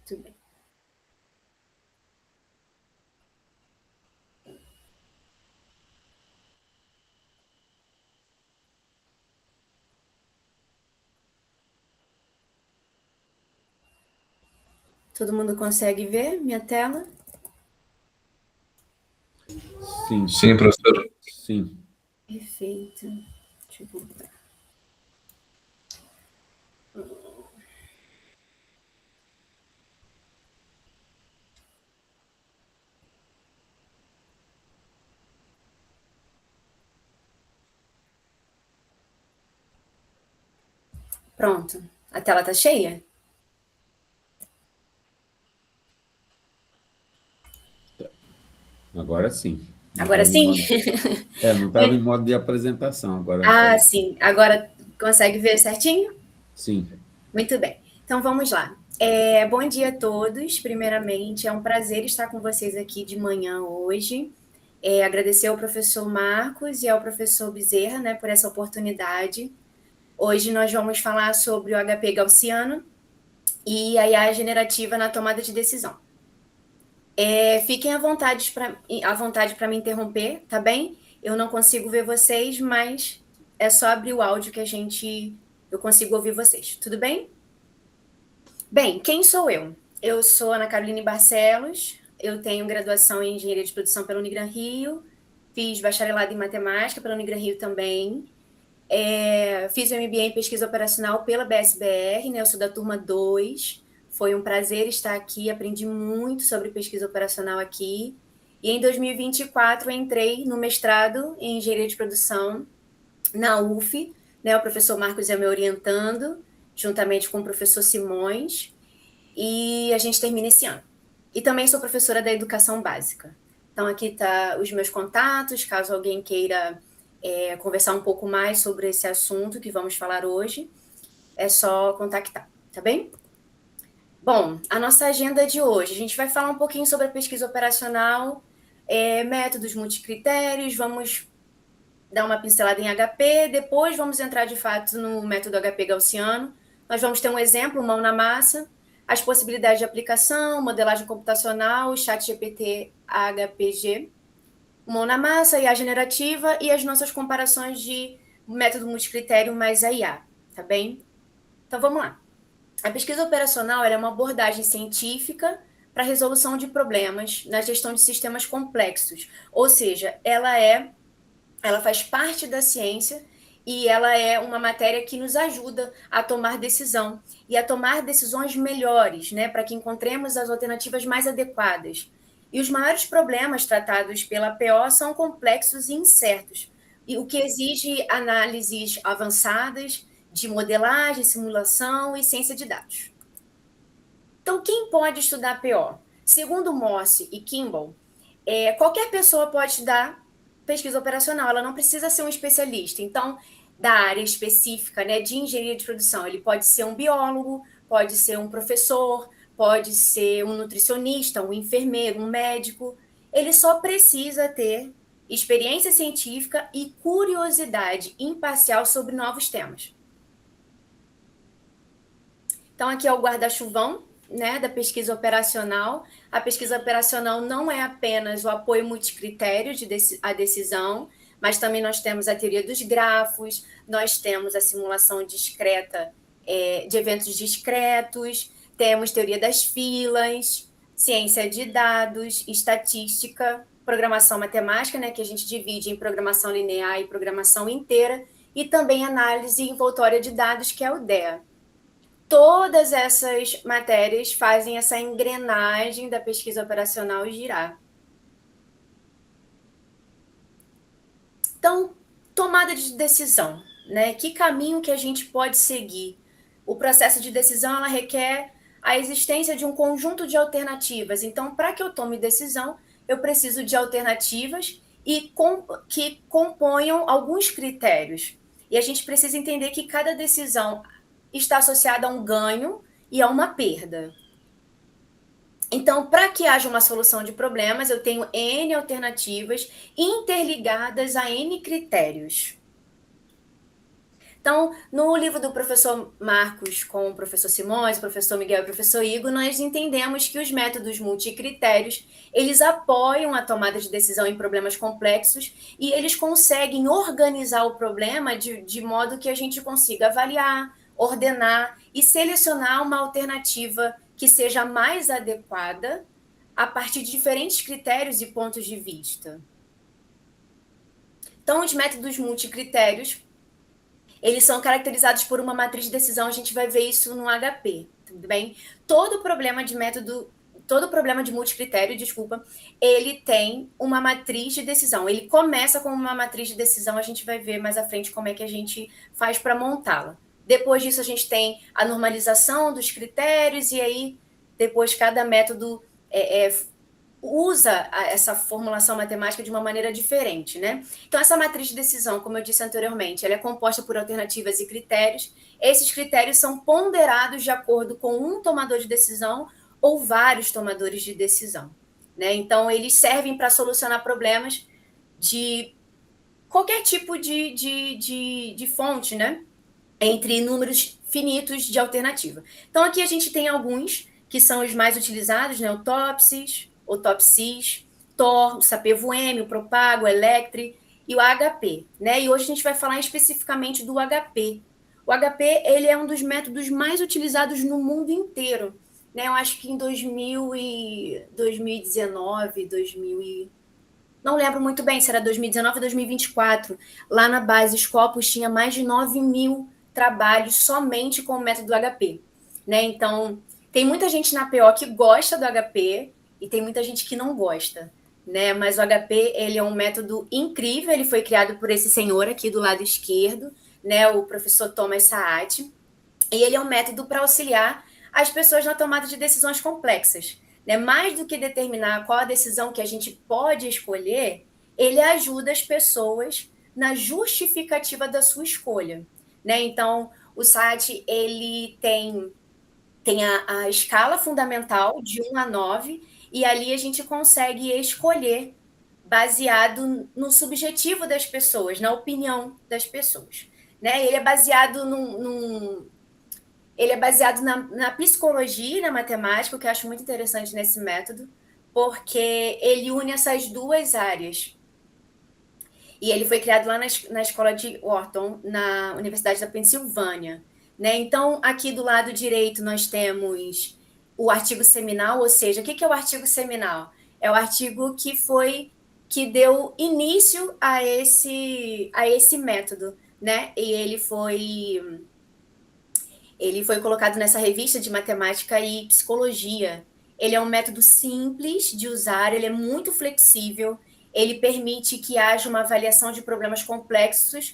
Tudo bem. Todo mundo consegue ver minha tela? Sim. Sim, professor. Sim. Perfeito. Deixa eu voltar. Pronto. A tela tá cheia? Agora sim. Não Agora estava em sim? modo... não estava em modo de apresentação. Agora Ah, pode. sim. Agora consegue ver certinho? Sim. Muito bem. Então vamos lá. Bom dia a todos. Primeiramente, é um prazer estar com vocês aqui de manhã hoje. Agradecer ao professor Marcos e ao professor Bezerra, né, por essa oportunidade. Hoje nós vamos falar sobre o HP gaussiano e a IA generativa na tomada de decisão. Fiquem à vontade para me interromper, tá bem? Eu não consigo ver vocês, mas é só abrir o áudio que eu consigo ouvir vocês. Tudo bem? Bem, quem sou eu? Eu sou Ana Caroline Barcelos, eu tenho graduação em Engenharia de Produção pela Unigran Rio, fiz bacharelado em Matemática pela Unigran Rio também, fiz o MBA em Pesquisa Operacional pela BSBR, né? Eu sou da turma 2, foi um prazer estar aqui, aprendi muito sobre pesquisa operacional aqui, e em 2024 eu entrei no mestrado em Engenharia de Produção na UF, né? O professor Marcos é me orientando, juntamente com o professor Simões, e a gente termina esse ano. E também sou professora da educação básica. Então, aqui tá os meus contatos, caso alguém queira conversar um pouco mais sobre esse assunto que vamos falar hoje, é só contactar, tá bem? Bom, a nossa agenda de hoje, a gente vai falar um pouquinho sobre a pesquisa operacional, métodos multicritérios, vamos dar uma pincelada em HP, depois vamos entrar de fato no método HP gaussiano. Nós vamos ter um exemplo, mão na massa, as possibilidades de aplicação, modelagem computacional, chat GPT HPG, mão na massa, IA generativa e as nossas comparações de método multicritério mais a IA, tá bem? Então vamos lá. A pesquisa operacional é uma abordagem científica para a resolução de problemas na gestão de sistemas complexos, ou seja, ela faz parte da ciência e ela é uma matéria que nos ajuda a tomar decisão e a tomar decisões melhores, né, para que encontremos as alternativas mais adequadas. E os maiores problemas tratados pela PO são complexos e incertos, e o que exige análises avançadas de modelagem, simulação e ciência de dados. Então, quem pode estudar PO? Segundo Morse e Kimball, qualquer pessoa pode estudar pesquisa operacional, ela não precisa ser um especialista. Então, da área específica, né, de engenharia de produção, ele pode ser um biólogo, pode ser um professor, pode ser um nutricionista, um enfermeiro, um médico. Ele só precisa ter experiência científica e curiosidade imparcial sobre novos temas. Então, aqui é o guarda-chuvão, né, da pesquisa operacional. A pesquisa operacional não é apenas o apoio multicritério à decisão, mas também nós temos a teoria dos grafos, nós temos a simulação discreta de eventos discretos, temos teoria das filas, ciência de dados, estatística, programação matemática, né, que a gente divide em programação linear e programação inteira, e também análise envoltória de dados, que é o DEA. Todas essas matérias fazem essa engrenagem da pesquisa operacional girar. Então, tomada de decisão, né? Que caminho que a gente pode seguir? O processo de decisão, ela requer a existência de um conjunto de alternativas. Então, para que eu tome decisão, eu preciso de alternativas e que componham alguns critérios. E a gente precisa entender que cada decisão está associada a um ganho e a uma perda. Então, para que haja uma solução de problemas, eu tenho N alternativas interligadas a N critérios. Então, no livro do professor Marcos com o professor Simões, o professor Miguel e o professor Igor, nós entendemos que os métodos multicritérios, eles apoiam a tomada de decisão em problemas complexos e eles conseguem organizar o problema de modo que a gente consiga avaliar, ordenar e selecionar uma alternativa que seja mais adequada a partir de diferentes critérios e pontos de vista. Então, os métodos multicritérios, eles são caracterizados por uma matriz de decisão, a gente vai ver isso no HP, tudo bem? Todo problema de multicritério, ele tem uma matriz de decisão. Ele começa com uma matriz de decisão, a gente vai ver mais à frente como é que a gente faz para montá-la. Depois disso, a gente tem a normalização dos critérios, e aí, depois, cada método usa essa formulação matemática de uma maneira diferente, né? Então, essa matriz de decisão, como eu disse anteriormente, ela é composta por alternativas e critérios. Esses critérios são ponderados de acordo com um tomador de decisão ou vários tomadores de decisão, né? Então, eles servem para solucionar problemas de qualquer tipo de fonte, né? Entre números finitos de alternativa. Então, aqui a gente tem alguns que são os mais utilizados, né? O TOPSIS, o TOPSIS, TOR, o SAPEVO-M, o Propago, o Electri e o HP, né? E hoje a gente vai falar especificamente do HP. O HP, ele é um dos métodos mais utilizados no mundo inteiro, né? Eu acho que em 2019, não lembro muito bem se era 2019 ou 2024, lá na base Scopus tinha mais de 9.000 trabalhos somente com o método HP, né? Então, tem muita gente na PO que gosta do HP e tem muita gente que não gosta, né? Mas o HP, ele é um método incrível, ele foi criado por esse senhor aqui do lado esquerdo, né? O professor Thomas Saat, e ele é um método para auxiliar as pessoas na tomada de decisões complexas, né? Mais do que determinar qual a decisão que a gente pode escolher, ele ajuda as pessoas na justificativa da sua escolha, né? Então, o SAT, ele tem a escala fundamental de 1 a 9, e ali a gente consegue escolher baseado no subjetivo das pessoas, na opinião das pessoas, né? Ele é baseado ele é baseado na psicologia e na matemática, o que eu acho muito interessante nesse método, porque ele une essas duas áreas. E ele foi criado lá na escola de Wharton, na Universidade da Pensilvânia, né? Então, aqui do lado direito, nós temos o artigo seminal, ou seja, o que é o artigo seminal? É o artigo que deu início a esse método, né? E ele foi colocado nessa revista de matemática e psicologia. Ele é um método simples de usar, ele é muito flexível, ele permite que haja uma avaliação de problemas complexos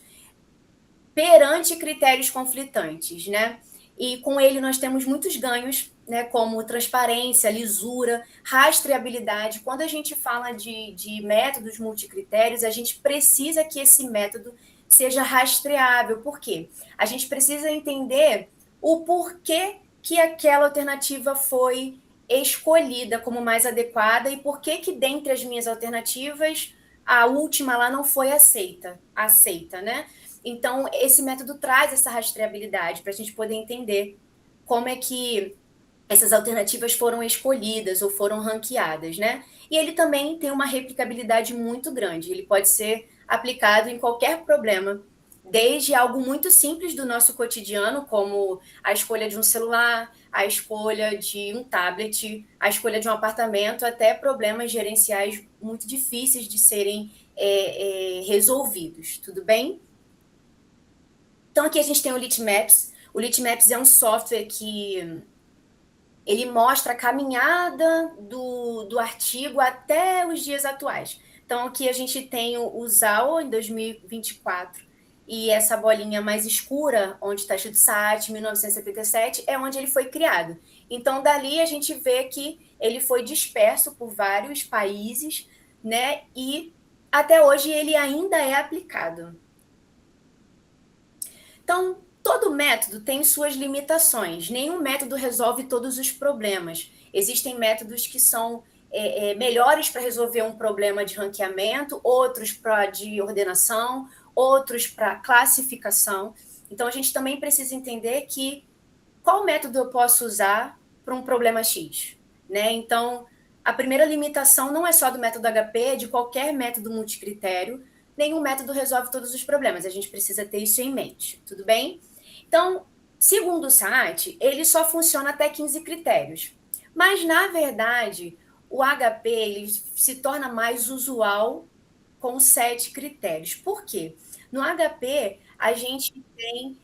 perante critérios conflitantes, né? E com ele nós temos muitos ganhos, né, como transparência, lisura, rastreabilidade. Quando a gente fala de métodos multicritérios, a gente precisa que esse método seja rastreável. Por quê? A gente precisa entender o porquê que aquela alternativa foi escolhida como mais adequada e por que dentre as minhas alternativas a última lá não foi aceita, né? Então, esse método traz essa rastreabilidade para a gente poder entender como é que essas alternativas foram escolhidas ou foram ranqueadas, né? E ele também tem uma replicabilidade muito grande. Ele pode ser aplicado em qualquer problema, desde algo muito simples do nosso cotidiano, como a escolha de um celular, a escolha de um tablet, a escolha de um apartamento, até problemas gerenciais muito difíceis de serem resolvidos. Tudo bem? Então, aqui a gente tem o Litmaps. O Litmaps é um software que ele mostra a caminhada do artigo até os dias atuais. Então, aqui a gente tem o ZAO em 2024, e essa bolinha mais escura, onde está escrito SAT 1977, é onde ele foi criado. Então, dali a gente vê que ele foi disperso por vários países, né? E até hoje ele ainda é aplicado. Então, todo método tem suas limitações. Nenhum método resolve todos os problemas. Existem métodos que são melhores para resolver um problema de ranqueamento, outros para de ordenação, outros para classificação. Então, a gente também precisa entender que qual método eu posso usar para um problema X, né? Então, a primeira limitação não é só do método HP, é de qualquer método multicritério. Nenhum método resolve todos os problemas. A gente precisa ter isso em mente, tudo bem? Então, segundo o SAT, ele só funciona até 15 critérios. Mas, na verdade, o HP ele se torna mais usual com 7 critérios. Por quê? No HP, a gente tem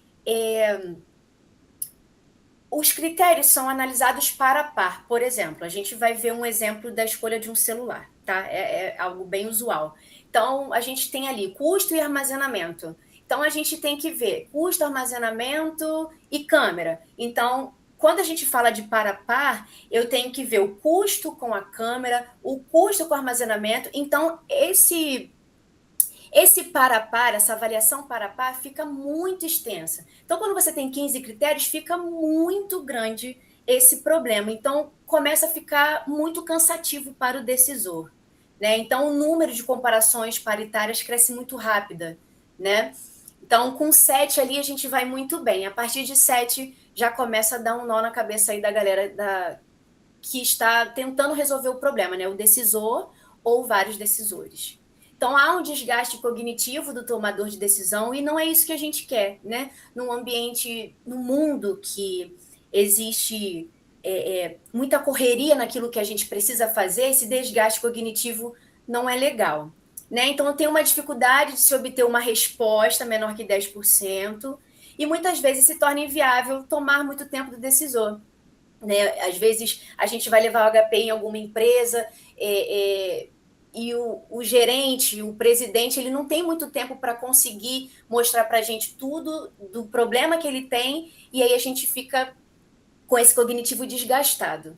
os critérios são analisados par a par. Por exemplo, a gente vai ver um exemplo da escolha de um celular, tá? É algo bem usual. Então, a gente tem ali custo e armazenamento. Então, a gente tem que ver custo, armazenamento e câmera. Então, quando a gente fala de par a par, eu tenho que ver o custo com a câmera, o custo com o armazenamento. Então, esse par a par, essa avaliação par a par, fica muito extensa. Então, quando você tem 15 critérios, fica muito grande esse problema. Então, começa a ficar muito cansativo para o decisor. Né? Então, o número de comparações paritárias cresce muito rápida. Né? Então, com 7 ali, a gente vai muito bem. A partir de 7, já começa a dar um nó na cabeça aí da galera que está tentando resolver o problema, né? O decisor ou vários decisores. Então, há um desgaste cognitivo do tomador de decisão e não é isso que a gente quer, né? Num ambiente, no mundo que existe muita correria naquilo que a gente precisa fazer, esse desgaste cognitivo não é legal. Né? Então, tem uma dificuldade de se obter uma resposta menor que 10% e muitas vezes se torna inviável tomar muito tempo do decisor. Né? Às vezes a gente vai levar o HP em alguma empresa e o gerente, o presidente, ele não tem muito tempo para conseguir mostrar para a gente tudo do problema que ele tem e aí a gente fica com esse cognitivo desgastado.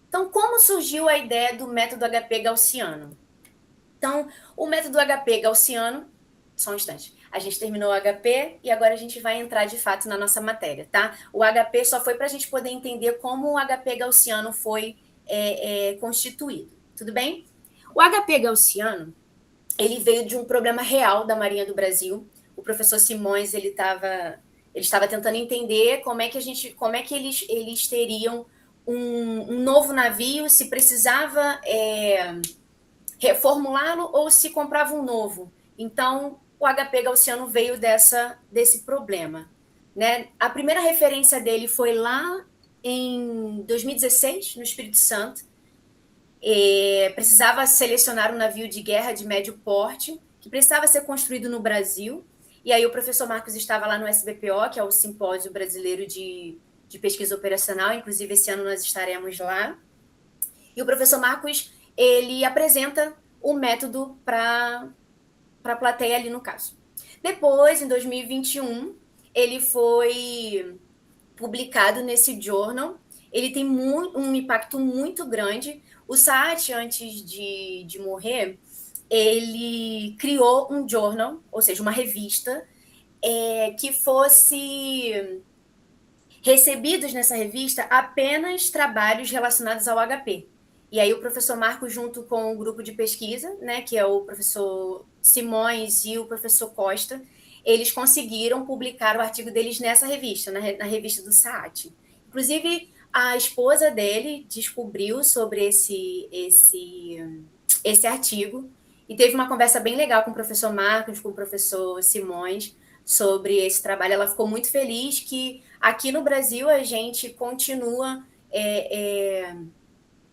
Então, como surgiu a ideia do método HP gaussiano? Então, o método HP gaussiano, só um instante, a gente terminou o HP e agora a gente vai entrar de fato na nossa matéria, tá? O HP só foi para a gente poder entender como o HP gaussiano foi constituído, tudo bem? O HP gaussiano, ele veio de um problema real da Marinha do Brasil. O professor Simões, ele estava tentando entender como é que eles teriam um novo navio, se precisava reformulá-lo ou se comprava um novo. Então, o HP gaussiano veio desse problema. Né? A primeira referência dele foi lá em 2016, no Espírito Santo. Precisava selecionar um navio de guerra de médio porte, que precisava ser construído no Brasil. E aí o professor Marcos estava lá no SBPO, que é o Simpósio Brasileiro de Pesquisa Operacional. Inclusive, esse ano nós estaremos lá. E o professor Marcos, ele apresenta o método para a plateia ali no caso. Depois, em 2021, ele foi publicado nesse journal. Ele tem um impacto muito grande. O SAT, antes de morrer, ele criou um journal, ou seja, uma revista, que fosse recebidos nessa revista apenas trabalhos relacionados ao HP. E aí o professor Marcos, junto com o grupo de pesquisa, né, que é o professor Simões e o professor Costa, eles conseguiram publicar o artigo deles nessa revista, na revista do SAT. Inclusive, a esposa dele descobriu sobre esse artigo e teve uma conversa bem legal com o professor Marcos, com o professor Simões, sobre esse trabalho. Ela ficou muito feliz que aqui no Brasil a gente continua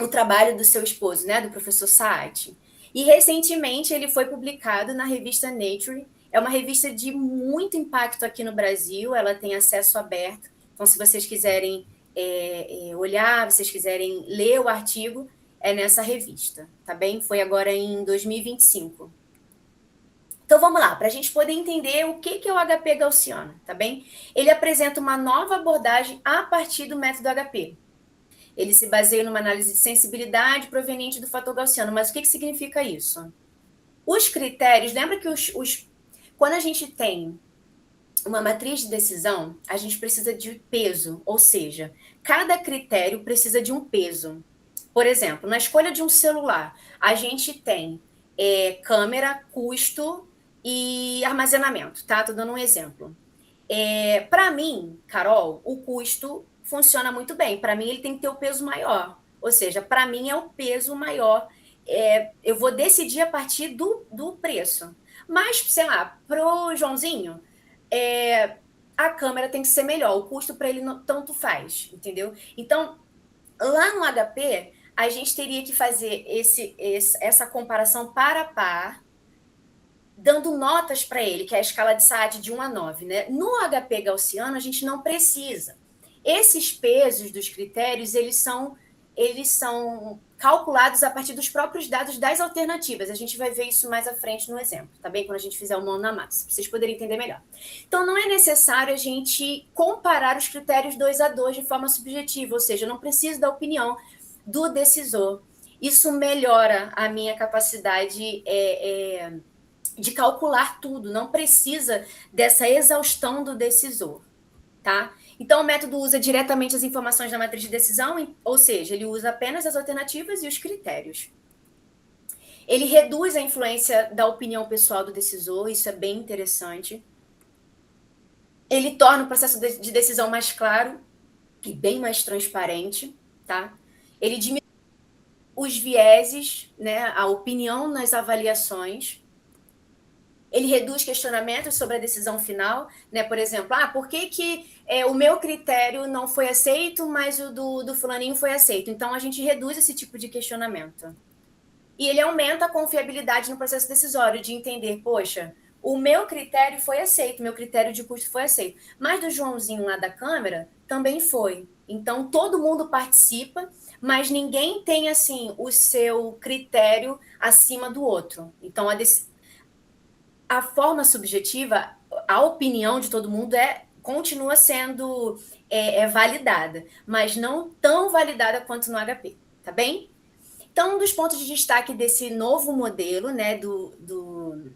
o trabalho do seu esposo, né, do professor Saad. E recentemente ele foi publicado na revista Nature. É uma revista de muito impacto aqui no Brasil, ela tem acesso aberto. Então, se vocês quiserem olhar, se vocês quiserem ler o artigo, é nessa revista, tá bem? Foi agora em 2025. Então, vamos lá, para a gente poder entender o que é o HP gaussiano, tá bem? Ele apresenta uma nova abordagem a partir do método HP. Ele se baseia numa análise de sensibilidade proveniente do fator gaussiano. Mas o que significa isso? Os critérios, lembra que quando a gente tem uma matriz de decisão, a gente precisa de peso, ou seja, cada critério precisa de um peso. Por exemplo, na escolha de um celular, a gente tem câmera, custo e armazenamento, tá? Estou dando um exemplo. Para mim, Carol, o custo funciona muito bem. Para mim, ele tem que ter o peso maior. Ou seja, para mim é o peso maior. Eu vou decidir a partir do preço. Mas, sei lá, pro Joãozinho, a câmera tem que ser melhor. O custo para ele não, tanto faz, entendeu? Então, lá no HP, a gente teria que fazer essa comparação par a par, dando notas para ele, que é a escala de SAT de 1 a 9. Né? No HP gaussiano, a gente não precisa. Esses pesos dos critérios, eles são calculados a partir dos próprios dados das alternativas. A gente vai ver isso mais à frente no exemplo, tá bem? Quando a gente fizer o mão na massa, para vocês poderem entender melhor. Então, não é necessário a gente comparar os critérios 2 a 2 de forma subjetiva, ou seja, eu não preciso da opinião do decisor. Isso melhora a minha capacidade de calcular tudo, não precisa dessa exaustão do decisor, tá? Então, o método usa diretamente as informações da matriz de decisão, ou seja, ele usa apenas as alternativas e os critérios. Ele reduz a influência da opinião pessoal do decisor, isso é bem interessante. Ele torna o processo de decisão mais claro e bem mais transparente, tá? Ele diminui os vieses, né, a opinião nas avaliações. Ele reduz questionamentos sobre a decisão final, né? Por exemplo, por que o meu critério não foi aceito, mas o do fulaninho foi aceito? Então, a gente reduz esse tipo de questionamento. E ele aumenta a confiabilidade no processo decisório, de entender, poxa, o meu critério foi aceito, meu critério de custo foi aceito, mas do Joãozinho lá da Câmara também foi. Então, todo mundo participa, mas ninguém tem, assim, o seu critério acima do outro. Então, a forma subjetiva, a opinião de todo mundo continua sendo validada, mas não tão validada quanto no HP, tá bem? Então, um dos pontos de destaque desse novo modelo, né, do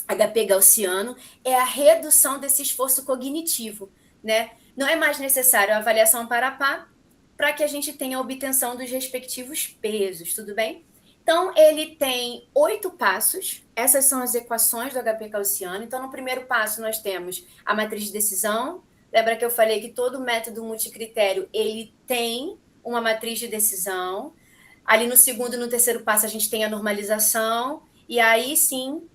HP gaussiano, é a redução desse esforço cognitivo, né? Não é mais necessário a avaliação par a par para que a gente tenha a obtenção dos respectivos pesos, tudo bem? Então, ele tem 8 passos. Essas são as equações do HP gaussiano. Então, no primeiro passo, nós temos a matriz de decisão. Lembra que eu falei que todo método multicritério, ele tem uma matriz de decisão. Ali no segundo e no terceiro passo, a gente tem a normalização. E aí, sim,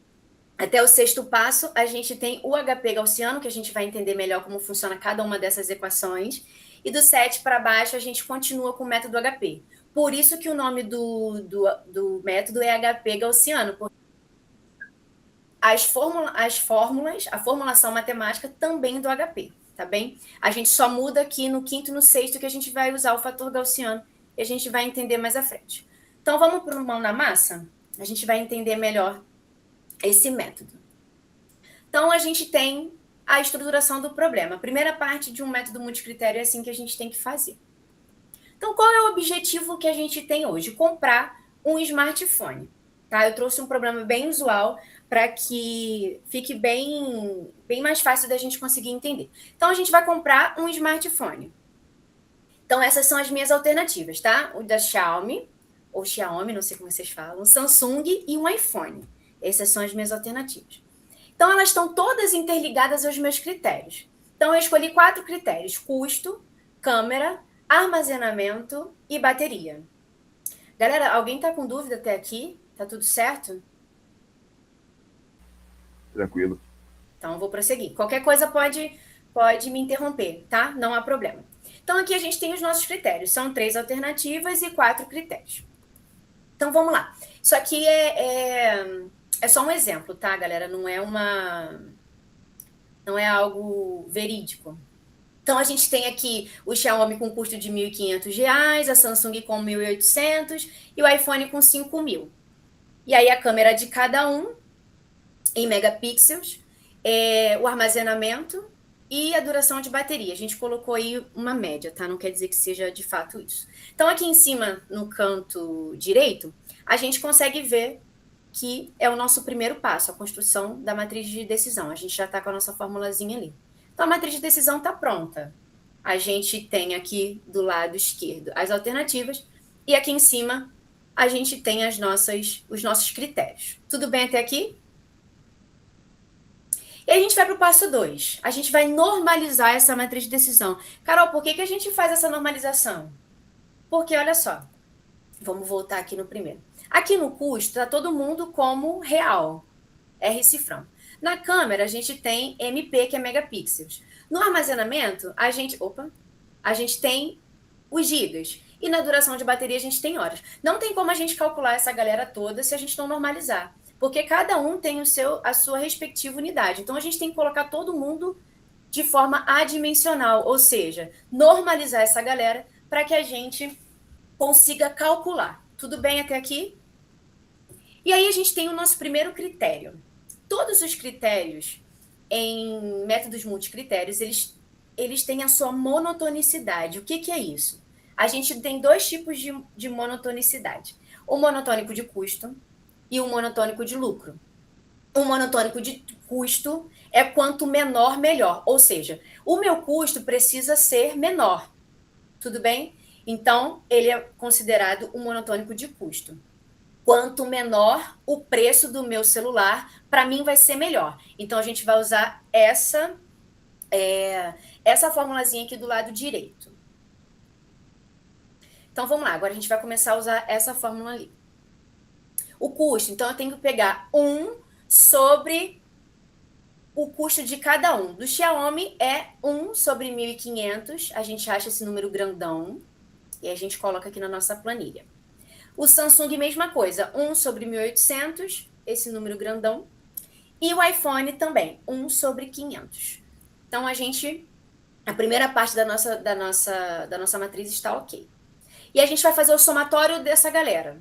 até o sexto passo, a gente tem o HP gaussiano, que a gente vai entender melhor como funciona cada uma dessas equações. E do 7 para baixo, a gente continua com o método HP. Por isso que o nome do método é HP gaussiano. A formulação matemática também do HP, tá bem? A gente só muda aqui no quinto e no sexto que a gente vai usar o fator gaussiano e a gente vai entender mais à frente. Então, vamos para o mão na massa? A gente vai entender melhor esse método. Então, a gente tem a estruturação do problema. A primeira parte de um método multicritério é assim que a gente tem que fazer. Então, qual é o objetivo que a gente tem hoje? Comprar um smartphone. Tá? Eu trouxe um problema bem usual para que fique bem mais fácil da gente conseguir entender. Então, a gente vai comprar um smartphone. Então, essas são as minhas alternativas, tá? O da Xiaomi, ou Xiaomi, não sei como vocês falam, Samsung e um iPhone. Essas são as minhas alternativas. Então, elas estão todas interligadas aos meus critérios. Então, eu escolhi 4 critérios: custo, câmera, armazenamento e bateria. Galera, alguém está com dúvida até aqui? Tá tudo certo? Tranquilo. Então, eu vou prosseguir. Qualquer coisa pode me interromper, tá? Não há problema. Então, aqui a gente tem os nossos critérios. São 3 alternativas e 4 critérios. Então, vamos lá. Isso aqui é só um exemplo, tá, galera? Não é algo verídico. Então, a gente tem aqui o Xiaomi com custo de R$ 1.500, a Samsung com 1.800 e o iPhone com 5.000. E aí, a câmera de cada um em megapixels, o armazenamento e a duração de bateria. A gente colocou aí uma média, tá? Não quer dizer que seja de fato isso. Então, aqui em cima, no canto direito, a gente consegue ver que é o nosso primeiro passo, a construção da matriz de decisão. A gente já está com a nossa formulazinha ali. Então, a matriz de decisão está pronta. A gente tem aqui do lado esquerdo as alternativas e aqui em cima a gente tem os nossos critérios. Tudo bem até aqui? E a gente vai para o passo 2. A gente vai normalizar essa matriz de decisão. Carol, por que a gente faz essa normalização? Porque, olha só, vamos voltar aqui no primeiro. Aqui no custo, está todo mundo como real, R cifrão. Na câmera, a gente tem MP, que é megapixels. No armazenamento, a gente tem os gigas. E na duração de bateria, a gente tem horas. Não tem como a gente calcular essa galera toda se a gente não normalizar. Porque cada um tem a sua respectiva unidade. Então, a gente tem que colocar todo mundo de forma adimensional, ou seja, normalizar essa galera para que a gente consiga calcular. Tudo bem até aqui? E aí a gente tem o nosso primeiro critério. Todos os critérios em métodos multicritérios, eles têm a sua monotonicidade. O que é isso? A gente tem dois tipos de monotonicidade. O monotônico de custo e o monotônico de lucro. O monotônico de custo é quanto menor, melhor. Ou seja, o meu custo precisa ser menor. Tudo bem? Então, ele é considerado um monotônico de custo. Quanto menor o preço do meu celular, para mim vai ser melhor. Então, a gente vai usar essa formulazinha aqui do lado direito. Então, vamos lá. Agora, a gente vai começar a usar essa fórmula ali. O custo, então, eu tenho que pegar 1 sobre o custo de cada um. Do Xiaomi é 1 sobre 1.500. A gente acha esse número grandão e a gente coloca aqui na nossa planilha. O Samsung, mesma coisa, 1 sobre 1.800, esse número grandão. E o iPhone também, 1 sobre 500. Então, a primeira parte da nossa matriz está ok. E a gente vai fazer o somatório dessa galera.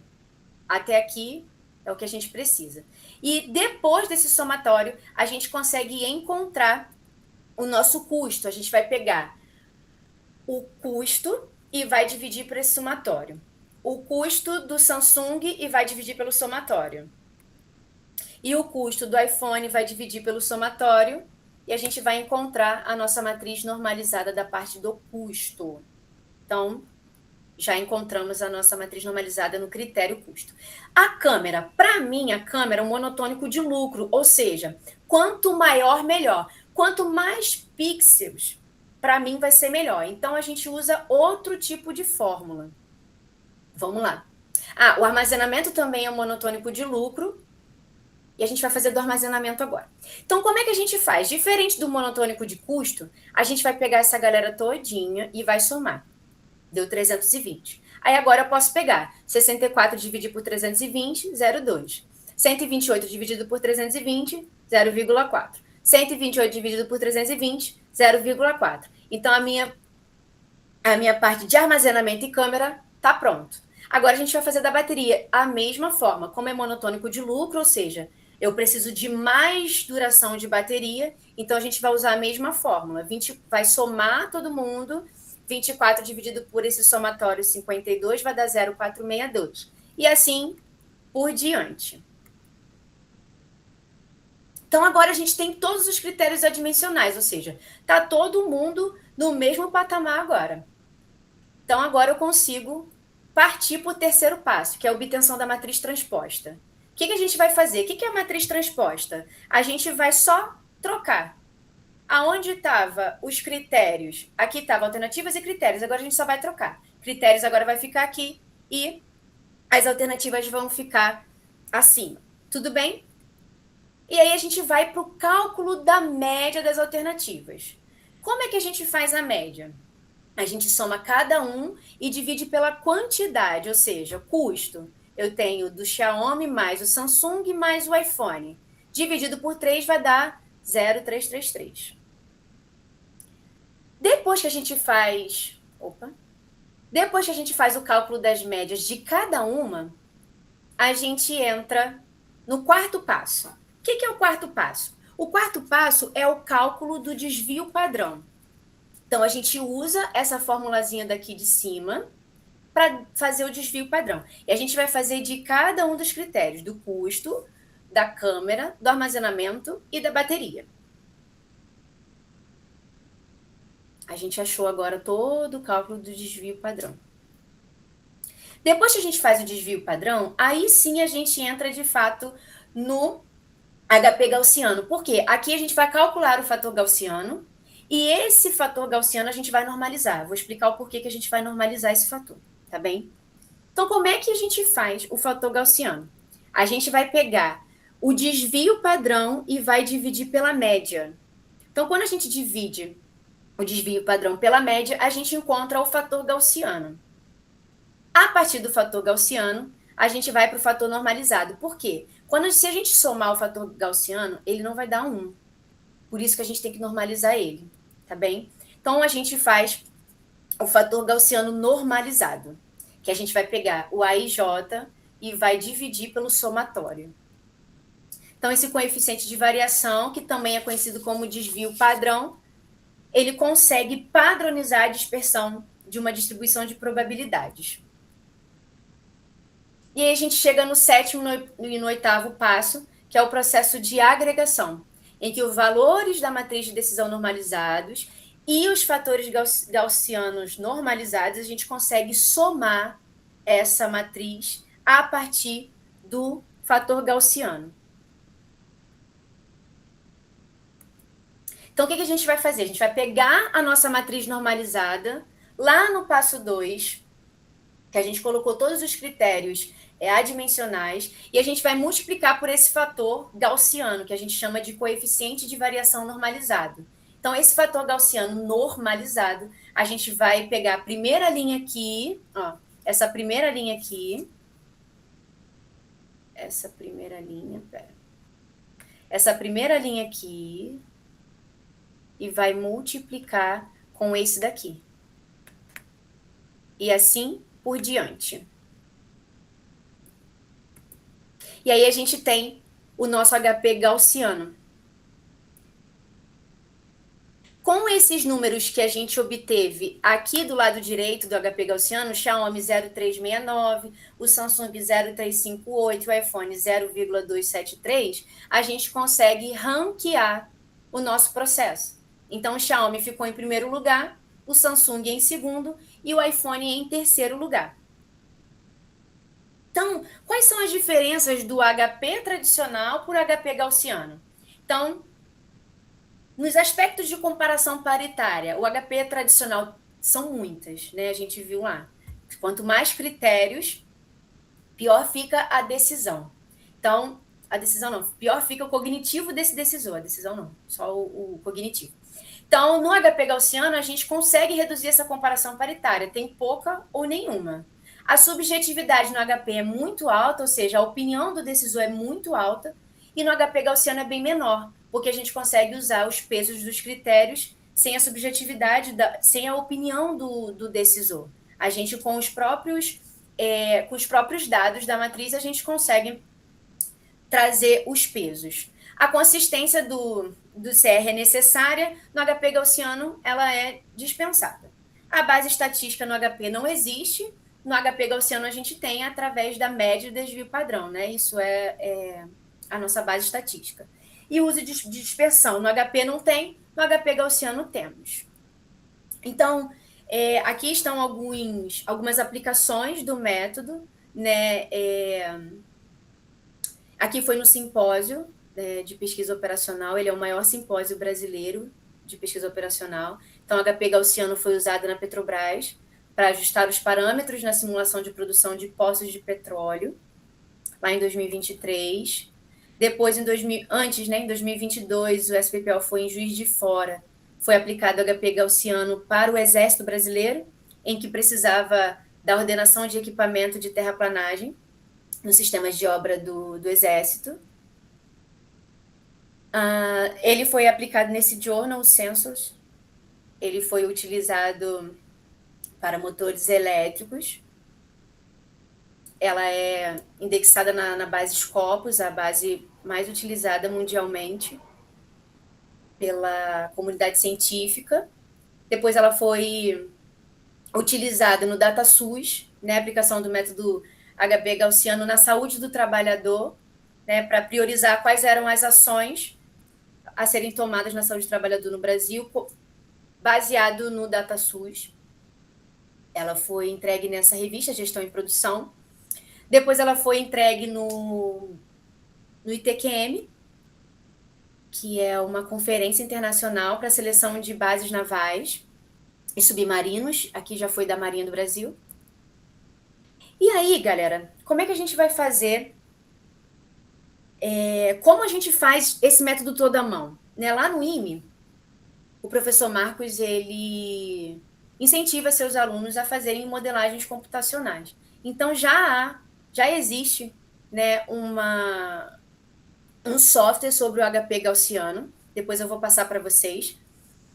Até aqui é o que a gente precisa. E depois desse somatório, a gente consegue encontrar o nosso custo. A gente vai pegar o custo e vai dividir por esse somatório. O custo do Samsung e vai dividir pelo somatório. E o custo do iPhone vai dividir pelo somatório e a gente vai encontrar a nossa matriz normalizada da parte do custo. Então, já encontramos a nossa matriz normalizada no critério custo. A câmera, para mim, a câmera é um monotônico de lucro, ou seja, quanto maior, melhor. Quanto mais pixels, para mim vai ser melhor. Então, a gente usa outro tipo de fórmula. Vamos lá. O armazenamento também é um monotônico de lucro. E a gente vai fazer do armazenamento agora. Então, como é que a gente faz? Diferente do monotônico de custo, a gente vai pegar essa galera todinha e vai somar. Deu 320. Aí agora eu posso pegar 64 dividido por 320, 0,2. 128 dividido por 320, 0,4. 128 dividido por 320, 0,4. Então, a minha parte de armazenamento e câmera está pronto. Agora, a gente vai fazer da bateria a mesma forma. Como é monotônico de lucro, ou seja, eu preciso de mais duração de bateria, então a gente vai usar a mesma fórmula. Vai somar todo mundo, 24 dividido por esse somatório 52 vai dar 0,462. E assim por diante. Então, agora a gente tem todos os critérios adimensionais, ou seja, está todo mundo no mesmo patamar agora. Então, agora eu consigo partir para o terceiro passo, que é a obtenção da matriz transposta. O que a gente vai fazer? O que é a matriz transposta? A gente vai só trocar. Aonde estavam os critérios? Aqui estavam alternativas e critérios. Agora a gente só vai trocar. Critérios agora vai ficar aqui e as alternativas vão ficar acima. Tudo bem? E aí a gente vai para o cálculo da média das alternativas. Como é que a gente faz a média? A gente soma cada um e divide pela quantidade, ou seja, custo. Eu tenho do Xiaomi mais o Samsung mais o iPhone. Dividido por 3 vai dar 0,333. Depois que a gente faz o cálculo das médias de cada uma, a gente entra no quarto passo. O que é o quarto passo? O quarto passo é o cálculo do desvio padrão. Então, a gente usa essa formulazinha daqui de cima para fazer o desvio padrão. E a gente vai fazer de cada um dos critérios, do custo, da câmera, do armazenamento e da bateria. A gente achou agora todo o cálculo do desvio padrão. Depois que a gente faz o desvio padrão, aí sim a gente entra de fato no HP gaussiano. Por quê? Aqui a gente vai calcular o fator gaussiano e esse fator gaussiano a gente vai normalizar. Vou explicar o porquê que a gente vai normalizar esse fator, tá bem? Então, como é que a gente faz o fator gaussiano? A gente vai pegar o desvio padrão e vai dividir pela média. Então, quando a gente divide o desvio padrão pela média, a gente encontra o fator gaussiano. A partir do fator gaussiano, a gente vai para o fator normalizado. Por quê? Se a gente somar o fator gaussiano, ele não vai dar 1. Por isso que a gente tem que normalizar ele, tá bem? Então, a gente faz o fator gaussiano normalizado, que a gente vai pegar o AIJ e vai dividir pelo somatório. Então, esse coeficiente de variação, que também é conhecido como desvio padrão, ele consegue padronizar a dispersão de uma distribuição de probabilidades. E aí a gente chega no sétimo e no oitavo passo, que é o processo de agregação, em que os valores da matriz de decisão normalizados e os fatores gaussianos normalizados, a gente consegue somar essa matriz a partir do fator gaussiano. Então, o que a gente vai fazer? A gente vai pegar a nossa matriz normalizada, lá no passo 2, que a gente colocou todos os critérios adimensionais, e a gente vai multiplicar por esse fator gaussiano, que a gente chama de coeficiente de variação normalizado. Então, esse fator gaussiano normalizado, a gente vai pegar a primeira linha aqui, ó, essa primeira linha aqui, essa primeira linha aqui, e vai multiplicar com esse daqui. E assim por diante. E aí a gente tem o nosso HP gaussiano. Com esses números que a gente obteve aqui do lado direito do HP gaussiano, o Xiaomi 0369, o Samsung 0358, o iPhone 0,273, a gente consegue ranquear o nosso processo. Então, o Xiaomi ficou em primeiro lugar, o Samsung em segundo e o iPhone em terceiro lugar. Então, quais são as diferenças do HP tradicional por HP gaussiano? Então, nos aspectos de comparação paritária, o HP tradicional são muitas, né? A gente viu lá. Quanto mais critérios, pior fica a decisão. Então, a decisão não, pior fica o cognitivo desse decisor. A decisão não, só o cognitivo. Então, no HP gaussiano, a gente consegue reduzir essa comparação paritária, tem pouca ou nenhuma. A subjetividade no HP é muito alta, ou seja, a opinião do decisor é muito alta, e no HP gaussiano é bem menor, porque a gente consegue usar os pesos dos critérios sem a subjetividade, sem a opinião do decisor. A gente, com os próprios dados da matriz, a gente consegue trazer os pesos. A consistência do CR é necessária, no HP gaussiano ela é dispensada. A base estatística no HP não existe, no HP gaussiano a gente tem através da média e desvio padrão, né? Isso é a nossa base estatística. E o uso de dispersão no HP não tem, no HP gaussiano temos. Então, aqui estão algumas aplicações do método, né? Aqui foi no simpósio de pesquisa operacional, ele é o maior simpósio brasileiro de pesquisa operacional. Então, o HP gaussiano foi usado na Petrobras para ajustar os parâmetros na simulação de produção de poços de petróleo, lá em 2023. Depois, em 2022, o SPPO foi em Juiz de Fora, foi aplicado o HP gaussiano para o Exército Brasileiro, em que precisava da ordenação de equipamento de terraplanagem nos sistemas de obra do Exército. Ele foi aplicado nesse Journal Sensors, ele foi utilizado para motores elétricos. Ela é indexada na base Scopus, a base mais utilizada mundialmente pela comunidade científica. Depois ela foi utilizada no DataSUS, né, aplicação do método HP gaussiano na saúde do trabalhador, né, para priorizar quais eram as ações a serem tomadas na saúde do trabalhador no Brasil, baseado no DataSUS. Ela foi entregue nessa revista Gestão em Produção. Depois ela foi entregue no ITQM, que é uma conferência internacional para a seleção de bases navais e submarinos. Aqui já foi da Marinha do Brasil. E aí, galera, como é que a gente vai fazer? Como a gente faz esse método todo à mão? Né? Lá no IME, o professor Marcos, ele incentiva seus alunos a fazerem modelagens computacionais. Então, já existe, né, um software sobre o HP gaussiano, depois eu vou passar para vocês,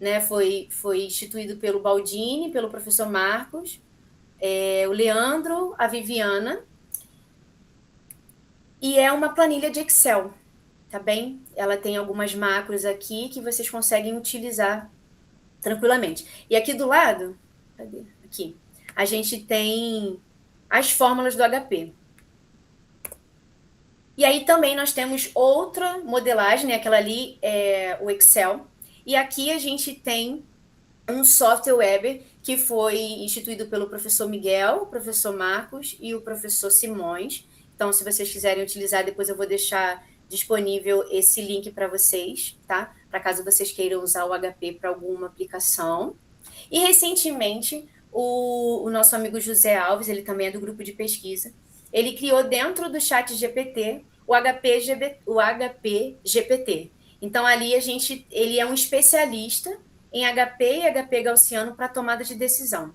né, foi instituído pelo Baldini, pelo professor Marcos, o Leandro, a Viviana, e é uma planilha de Excel, tá bem? Ela tem algumas macros aqui que vocês conseguem utilizar tranquilamente. E aqui do lado, cadê? Aqui, a gente tem as fórmulas do HP. E aí também nós temos outra modelagem, né? Aquela ali é o Excel. E aqui a gente tem um software web que foi instituído pelo professor Miguel, o professor Marcos e o professor Simões. Então, se vocês quiserem utilizar, depois eu vou deixar disponível esse link para vocês, tá? Para caso vocês queiram usar o HP para alguma aplicação. E recentemente, o nosso amigo José Alves, ele também é do grupo de pesquisa, ele criou dentro do chat GPT o HP GPT. Então, ali ele é um especialista em HP e HP gaussiano para tomada de decisão.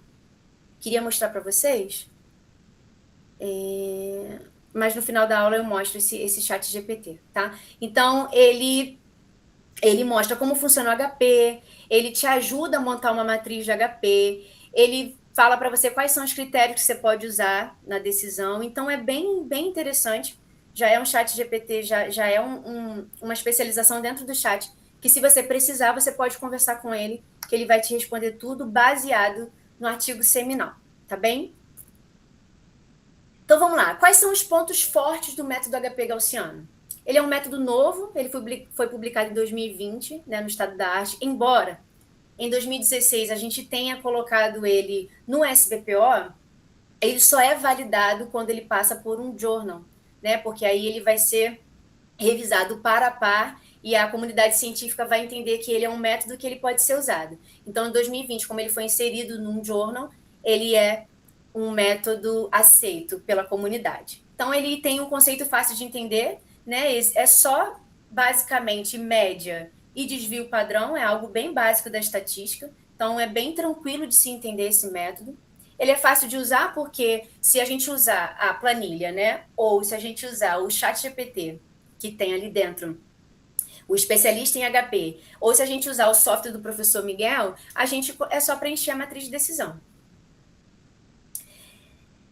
Queria mostrar para vocês, mas no final da aula eu mostro esse chat GPT, tá? Então, ele mostra como funciona o HP, ele te ajuda a montar uma matriz de HP, ele fala para você quais são os critérios que você pode usar na decisão. Então, é bem interessante. Já é um chat GPT, já é uma especialização dentro do chat, que se você precisar, você pode conversar com ele, que ele vai te responder tudo baseado no artigo seminal, tá bem? Então, vamos lá. Quais são os pontos fortes do método HP gaussiano? Ele é um método novo, ele foi publicado em 2020, né, no Estado da Arte, embora em 2016 a gente tenha colocado ele no SBPO, ele só é validado quando ele passa por um journal, né, porque aí ele vai ser revisado par a par e a comunidade científica vai entender que ele é um método que ele pode ser usado. Então, em 2020, como ele foi inserido num journal, ele é um método aceito pela comunidade. Então, ele tem um conceito fácil de entender, né? É só, basicamente, média e desvio padrão, é algo bem básico da estatística. Então, é bem tranquilo de se entender esse método. Ele é fácil de usar porque se a gente usar a planilha, né? Ou se a gente usar o chat GPT, que tem ali dentro, o especialista em HP, ou se a gente usar o software do professor Miguel, é só preencher a matriz de decisão.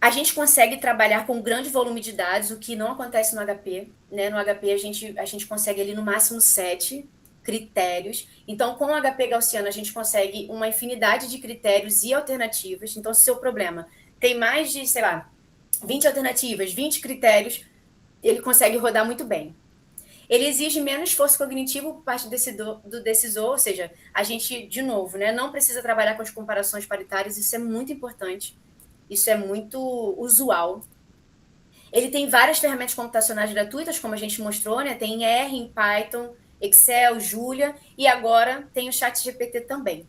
A gente consegue trabalhar com um grande volume de dados, o que não acontece no HP. Né? No HP, a gente consegue ali no máximo 7 critérios. Então, com o HP gaussiano, a gente consegue uma infinidade de critérios e alternativas. Então, se o seu problema tem mais de, 20 alternativas, 20 critérios, ele consegue rodar muito bem. Ele exige menos esforço cognitivo por parte do decisor, ou seja, a gente, de novo, né, não precisa trabalhar com as comparações paritárias, isso é muito importante. Isso é muito usual. Ele tem várias ferramentas computacionais gratuitas, como a gente mostrou, né? Tem R em Python, Excel, Julia, e agora tem o ChatGPT também.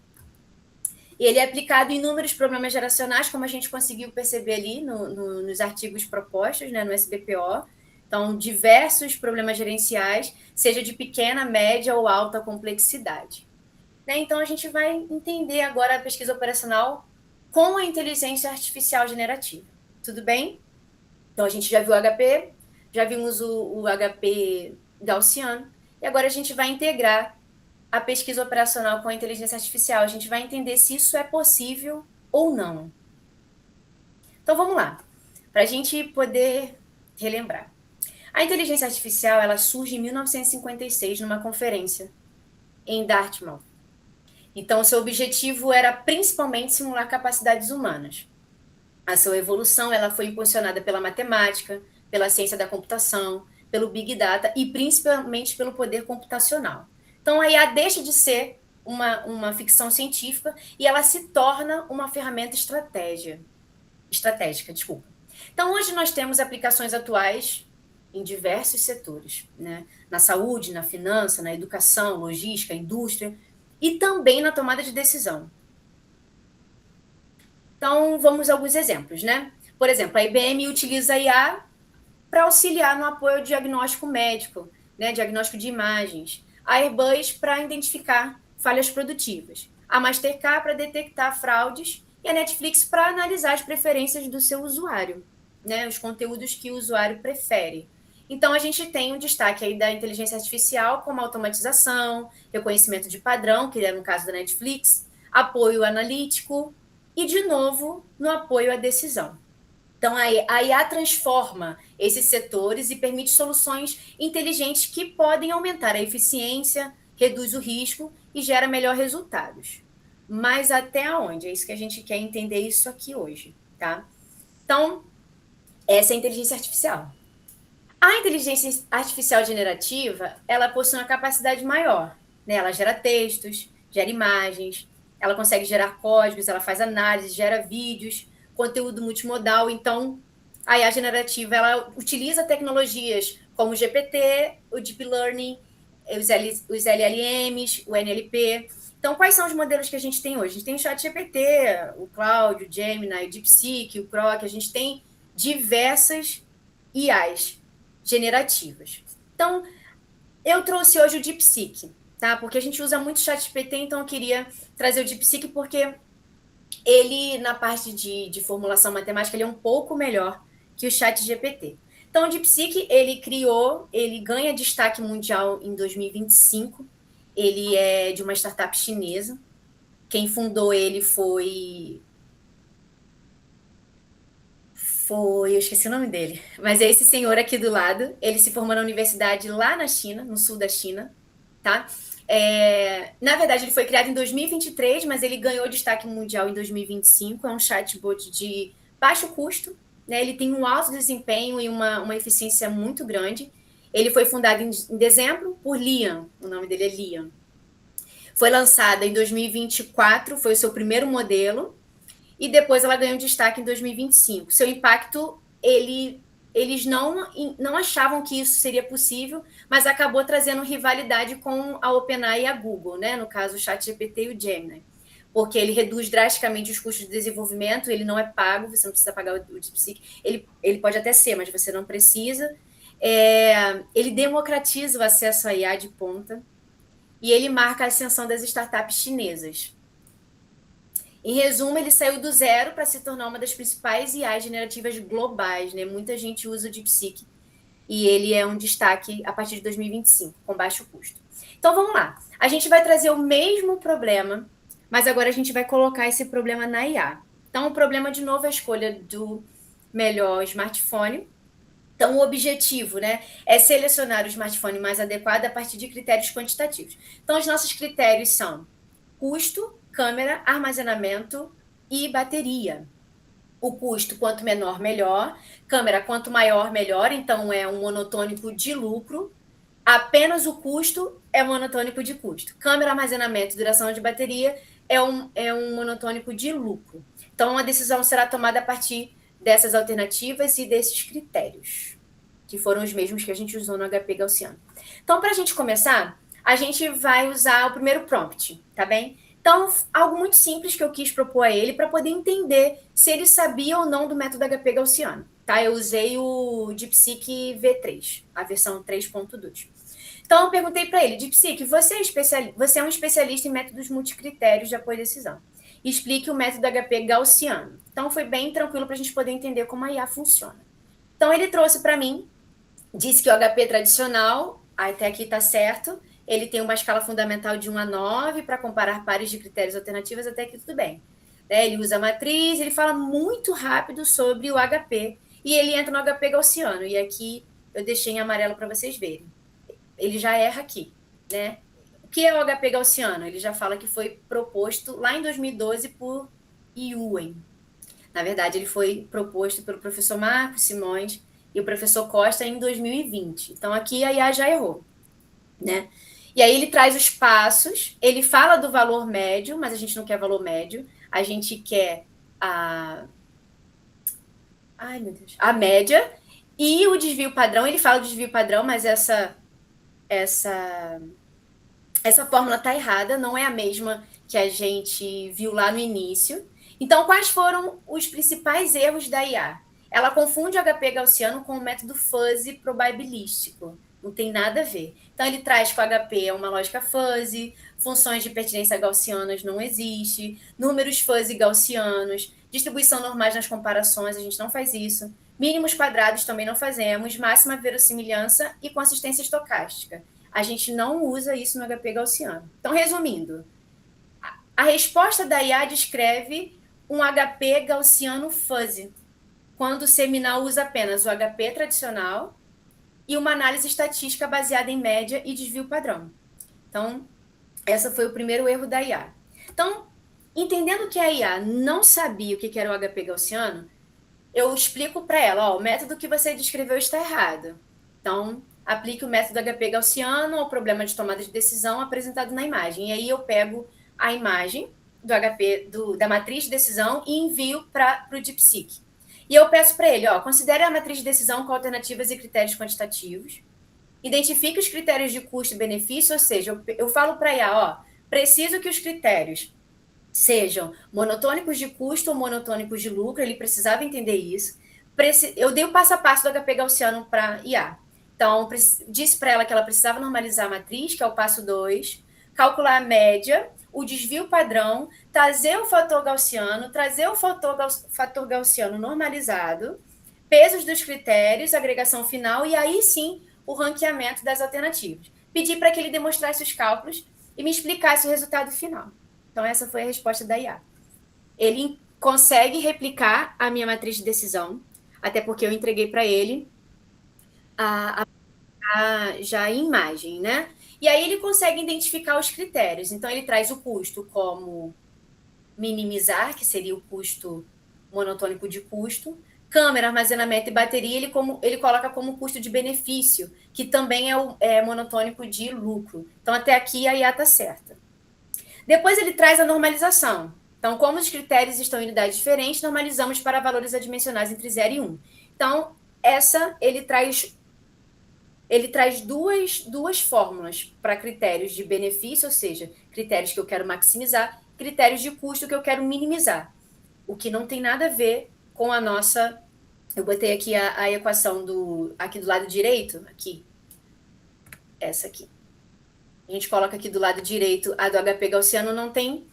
E ele é aplicado em inúmeros problemas geracionais, como a gente conseguiu perceber ali nos artigos propostos, né, no SBPO. Então, diversos problemas gerenciais, seja de pequena, média ou alta complexidade. Né? Então, a gente vai entender agora a pesquisa operacional com a inteligência artificial generativa. Tudo bem? Então, a gente já viu o HP, já vimos o HP gaussiano, e agora a gente vai integrar a pesquisa operacional com a inteligência artificial. A gente vai entender se isso é possível ou não. Então, vamos lá, para a gente poder relembrar. A inteligência artificial ela surge em 1956 numa conferência em Dartmouth. Então, seu objetivo era principalmente simular capacidades humanas. A sua evolução ela foi impulsionada pela matemática, pela ciência da computação, pelo Big Data e principalmente pelo poder computacional. Então, a IA deixa de ser uma ficção científica e ela se torna uma ferramenta estratégica. Então, hoje nós temos aplicações atuais em diversos setores, né? Na saúde, na finança, na educação, logística, indústria e também na tomada de decisão. Então, vamos a alguns exemplos, né? Por exemplo, a IBM utiliza a IA para auxiliar no apoio ao diagnóstico médico, né? Diagnóstico de imagens. A Airbus para identificar falhas produtivas. A Mastercard para detectar fraudes e a Netflix para analisar as preferências do seu usuário, né? Os conteúdos que o usuário prefere. Então, a gente tem um destaque aí da inteligência artificial, como automatização, reconhecimento de padrão, que é no caso da Netflix, apoio analítico e, de novo, no apoio à decisão. Então, a IA transforma esses setores e permite soluções inteligentes que podem aumentar a eficiência, reduz o risco e gera melhores resultados. Mas até onde? É isso que a gente quer entender isso aqui hoje, tá? Então, essa é a inteligência artificial. A inteligência artificial generativa, ela possui uma capacidade maior, né? Ela gera textos, gera imagens, ela consegue gerar códigos, ela faz análise, gera vídeos, conteúdo multimodal. Então, a IA generativa, ela utiliza tecnologias como o GPT, o Deep Learning, os LLMs, o NLP. Então, quais são os modelos que a gente tem hoje? A gente tem o ChatGPT, o Claude, o Gemini, o DeepSeek, o Grok, a gente tem diversas IAs generativas. Então, eu trouxe hoje o DeepSeek, tá? Porque a gente usa muito o ChatGPT, então eu queria trazer o DeepSeek porque ele, na parte de formulação matemática, ele é um pouco melhor que o ChatGPT. Então, o DeepSeek, ele ganha destaque mundial em 2025. Ele é de uma startup chinesa. Quem fundou ele eu esqueci o nome dele, mas é esse senhor aqui do lado. Ele se formou na universidade lá na China, no sul da China, tá? Na verdade, ele foi criado em 2023, mas ele ganhou destaque mundial em 2025. É um chatbot de baixo custo, né? Ele tem um alto desempenho e uma eficiência muito grande. Ele foi fundado em dezembro por Lian, o nome dele é Lian. Foi lançada em 2024, foi o seu primeiro modelo, e depois ela ganhou destaque em 2025. Seu impacto, eles não achavam que isso seria possível, mas acabou trazendo rivalidade com a OpenAI e a Google, né? No caso, o ChatGPT e o Gemini. Porque ele reduz drasticamente os custos de desenvolvimento, ele não é pago, você não precisa pagar o DeepSeek. Ele pode até ser, mas você não precisa. Ele democratiza o acesso à IA de ponta e ele marca a ascensão das startups chinesas. Em resumo, ele saiu do zero para se tornar uma das principais IAs generativas globais, né? Muita gente usa o DeepSeek e ele é um destaque a partir de 2025, com baixo custo. Então, vamos lá. A gente vai trazer o mesmo problema, mas agora a gente vai colocar esse problema na IA. Então, o problema, de novo, é a escolha do melhor smartphone. Então, o objetivo, né, é selecionar o smartphone mais adequado a partir de critérios quantitativos. Então, os nossos critérios são custo, câmera, armazenamento e bateria. O custo, quanto menor, melhor. Câmera, quanto maior, melhor. Então, é um monotônico de lucro. Apenas o custo é monotônico de custo. Câmera, armazenamento e duração de bateria é um monotônico de lucro. Então, a decisão será tomada a partir dessas alternativas e desses critérios, que foram os mesmos que a gente usou no HP Gaussiano. Então, para a gente começar, a gente vai usar o primeiro prompt, tá bem? Então, algo muito simples que eu quis propor a ele para poder entender se ele sabia ou não do método HP Gaussiano. Tá? Eu usei o DeepSeek V3, a versão 3.2. Então, eu perguntei para ele, DeepSeek, você é um especialista em métodos multicritérios de apoio à decisão. Explique o método HP Gaussiano. Então, foi bem tranquilo para a gente poder entender como a IA funciona. Então, ele trouxe para mim, disse que o HP tradicional, até aqui está certo, ele tem uma escala fundamental de 1 a 9 para comparar pares de critérios alternativos, até aqui tudo bem. Ele usa a matriz, ele fala muito rápido sobre o HP, e ele entra no HP Gaussiano, e aqui eu deixei em amarelo para vocês verem. Ele já erra aqui, né? O que é o HP Gaussiano? Ele já fala que foi proposto lá em 2012 por Ewen. Na verdade, ele foi proposto pelo professor Marcos Simões e o professor Costa em 2020. Então, aqui a IA já errou, né? E aí ele traz os passos, ele fala do valor médio, mas a gente não quer valor médio, a gente quer a média, E o desvio padrão, ele fala do desvio padrão, mas essa fórmula está errada, não é a mesma que a gente viu lá no início. Então, quais foram os principais erros da IA? Ela confunde o HP gaussiano com o método fuzzy probabilístico. Não tem nada a ver. Então, ele traz que o HP é uma lógica fuzzy, funções de pertinência gaussianas não existem, números fuzzy gaussianos, distribuição normais nas comparações, a gente não faz isso. Mínimos quadrados também não fazemos, máxima verossimilhança e consistência estocástica. A gente não usa isso no HP gaussiano. Então, resumindo, a resposta da IA descreve um HP gaussiano fuzzy, quando o seminal usa apenas o HP tradicional e uma análise estatística baseada em média e desvio padrão. Então, esse foi o primeiro erro da IA. Então, entendendo que a IA não sabia o que era o HP gaussiano, eu explico para ela, ó, o método que você descreveu está errado. Então, aplique o método HP gaussiano ao problema de tomada de decisão apresentado na imagem. E aí eu pego a imagem do HP, da matriz de decisão e envio para o DeepSeek. E eu peço para ele, ó, considere a matriz de decisão com alternativas e critérios quantitativos, identifique os critérios de custo e benefício, ou seja, eu falo para a IA, ó, preciso que os critérios sejam monotônicos de custo ou monotônicos de lucro, ele precisava entender isso. Eu dei o passo a passo do HP gaussiano para IA. Então, disse para ela que ela precisava normalizar a matriz, que é o passo 2, calcular a média, o desvio padrão, trazer o fator gaussiano, trazer o fator gaussiano normalizado, pesos dos critérios, agregação final, e aí sim o ranqueamento das alternativas. Pedi para que ele demonstrasse os cálculos e me explicasse o resultado final. Então, essa foi a resposta da IA. Ele consegue replicar a minha matriz de decisão, até porque eu entreguei para ele já em imagem, né? E aí ele consegue identificar os critérios. Então, ele traz o custo como minimizar, que seria o custo monotônico de custo, câmera, armazenamento e bateria, ele coloca como custo de benefício, que também é monotônico de lucro. Então, até aqui a IA está certa. Depois ele traz a normalização. Então, como os critérios estão em unidades diferentes, normalizamos para valores adimensionais entre 0 e 1. Então, ele traz duas fórmulas para critérios de benefício, ou seja, critérios que eu quero maximizar, critérios de custo que eu quero minimizar. O que não tem nada a ver com a nossa... Eu botei aqui a equação aqui do lado direito, aqui, essa aqui. A gente coloca aqui do lado direito a do HP gaussiano, não tem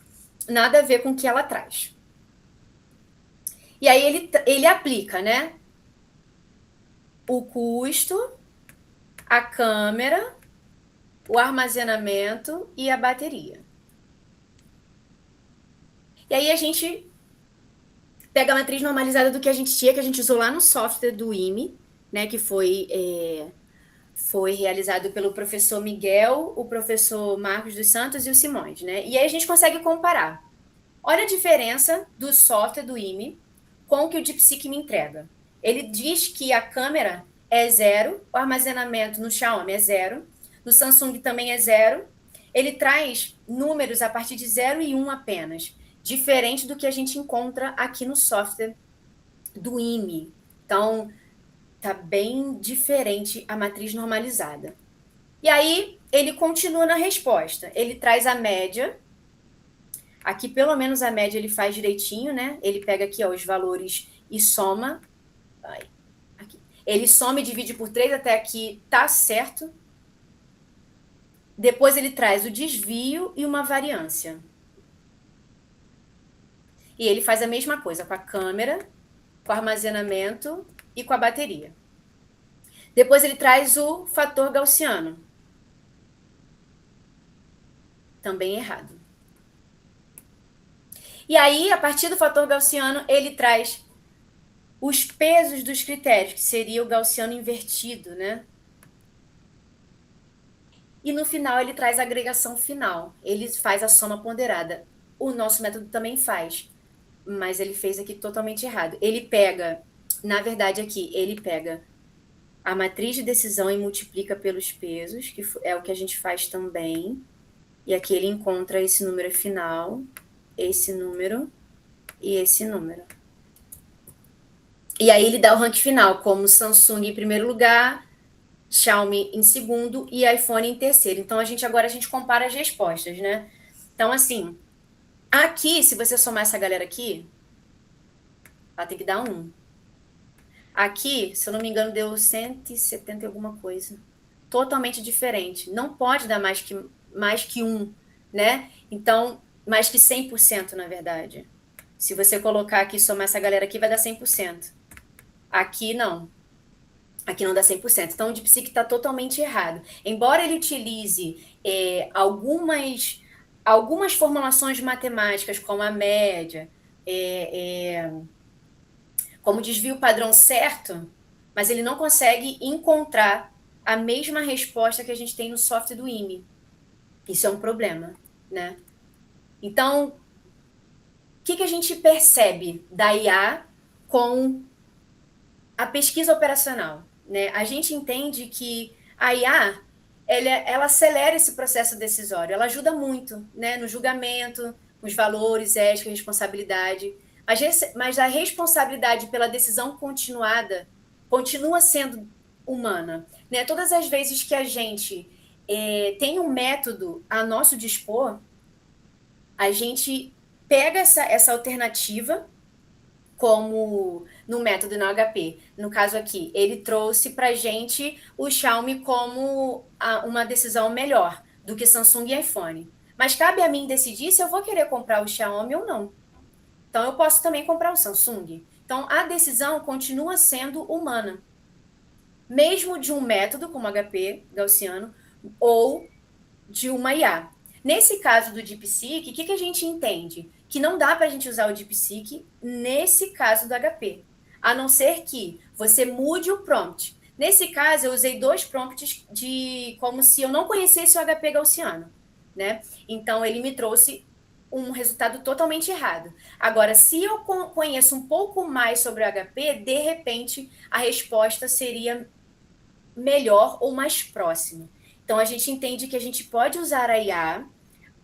nada a ver com o que ela traz. E aí ele aplica, né? O custo, a câmera, o armazenamento e a bateria. E aí a gente pega a matriz normalizada do que a gente tinha, que a gente usou lá no software do IME, né? Que foi realizado pelo professor Miguel, o professor Marcos dos Santos e o Simões, né? E aí a gente consegue comparar. Olha a diferença do software do IME com o que o DeepSeek me entrega. Ele diz que a câmera é 0, o armazenamento no Xiaomi é 0, no Samsung também é 0. Ele traz números a partir de 0 e 1 apenas, diferente do que a gente encontra aqui no software do IME. Então, tá bem diferente a matriz normalizada. E aí, ele continua na resposta. Ele traz a média. Aqui, pelo menos, a média ele faz direitinho, né? Ele pega aqui ó, os valores e soma. Aqui. Ele soma e divide por 3, até aqui tá certo. Depois ele traz o desvio e uma variância. E ele faz a mesma coisa com a câmera, com o armazenamento e com a bateria. Depois ele traz o fator gaussiano. Também errado. E aí, a partir do fator gaussiano, ele traz os pesos dos critérios, que seria o gaussiano invertido, né? E no final ele traz a agregação final. Ele faz a soma ponderada. O nosso método também faz, mas ele fez aqui totalmente errado. Ele pega, na verdade aqui, ele pega a matriz de decisão e multiplica pelos pesos, que é o que a gente faz também. E aqui ele encontra esse número final, esse número e esse número. E aí ele dá o ranking final, como Samsung em primeiro lugar, Xiaomi em segundo e iPhone em terceiro. Então agora a gente compara as respostas, né? Então, assim, aqui, se você somar essa galera aqui, ela tem que dar 1. Aqui, se eu não me engano, deu 170 e alguma coisa. Totalmente diferente. Não pode dar mais que 1, né? Então, mais que 100%, na verdade. Se você colocar aqui, somar essa galera aqui, vai dar 100%. Aqui, não. Aqui não dá 100%. Então, o DeepSeek está totalmente errado. Embora ele utilize algumas formulações matemáticas, como a média, como desvio padrão certo, mas ele não consegue encontrar a mesma resposta que a gente tem no software do IME. Isso é um problema, né? Então, o que a gente percebe da IA com a pesquisa operacional, né? A gente entende que a IA ela acelera esse processo decisório, ela ajuda muito, né, no julgamento, nos valores, ética, responsabilidade. Mas a responsabilidade pela decisão continuada continua sendo humana, né? Todas as vezes que a gente tem um método a nosso dispor, a gente pega essa alternativa, como no método no HP. No caso aqui, ele trouxe para a gente o Xiaomi como uma decisão melhor do que Samsung e iPhone. Mas cabe a mim decidir se eu vou querer comprar o Xiaomi ou não. Então, eu posso também comprar o Samsung. Então, a decisão continua sendo humana. Mesmo de um método como HP gaussiano ou de uma IA. Nesse caso do DeepSeek, o que a gente entende? Que não dá para a gente usar o DeepSeek nesse caso do HP, a não ser que você mude o prompt. Nesse caso, eu usei 2 prompts como se eu não conhecesse o HP gaussiano, né? Então, ele me trouxe um resultado totalmente errado. Agora, se eu conheço um pouco mais sobre o HP, de repente, a resposta seria melhor ou mais próxima. Então, a gente entende que a gente pode usar a IA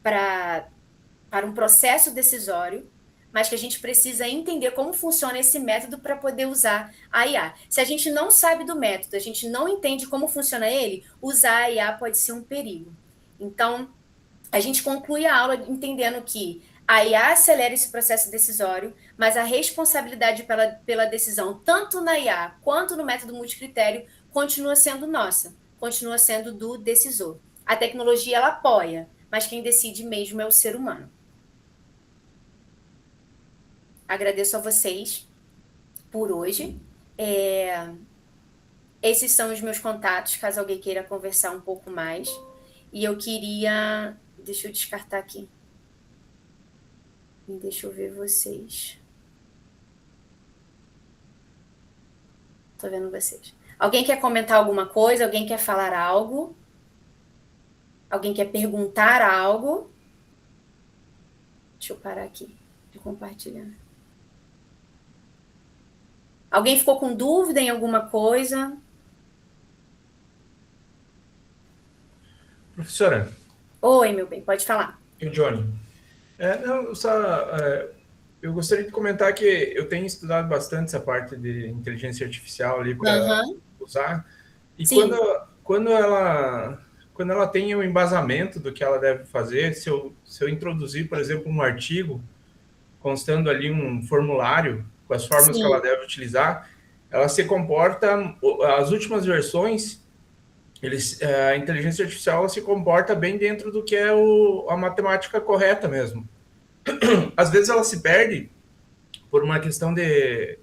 para um processo decisório, mas que a gente precisa entender como funciona esse método para poder usar a IA. Se a gente não sabe do método, a gente não entende como funciona ele, usar a IA pode ser um perigo. Então, a gente conclui a aula entendendo que a IA acelera esse processo decisório, mas a responsabilidade pela decisão, tanto na IA quanto no método multicritério, continua sendo nossa, continua sendo do decisor. A tecnologia, ela apoia, mas quem decide mesmo é o ser humano. Agradeço a vocês por hoje. Esses são os meus contatos, caso alguém queira conversar um pouco mais. E eu queria... Deixa eu descartar aqui. E deixa eu ver vocês. Tô vendo vocês. Alguém quer comentar alguma coisa? Alguém quer falar algo? Alguém quer perguntar algo? Deixa eu parar aqui de compartilhar. Alguém ficou com dúvida em alguma coisa? Professora. Oi, meu bem, pode falar. E Johnny. Eu gostaria de comentar que eu tenho estudado bastante essa parte de inteligência artificial ali para usar. E quando ela tem o embasamento do que ela deve fazer, se eu introduzir, por exemplo, um artigo, constando ali um formulário com as formas que ela deve utilizar, ela se comporta, as últimas versões, a inteligência artificial se comporta bem dentro do que é a matemática correta mesmo. Às vezes ela se perde por uma questão de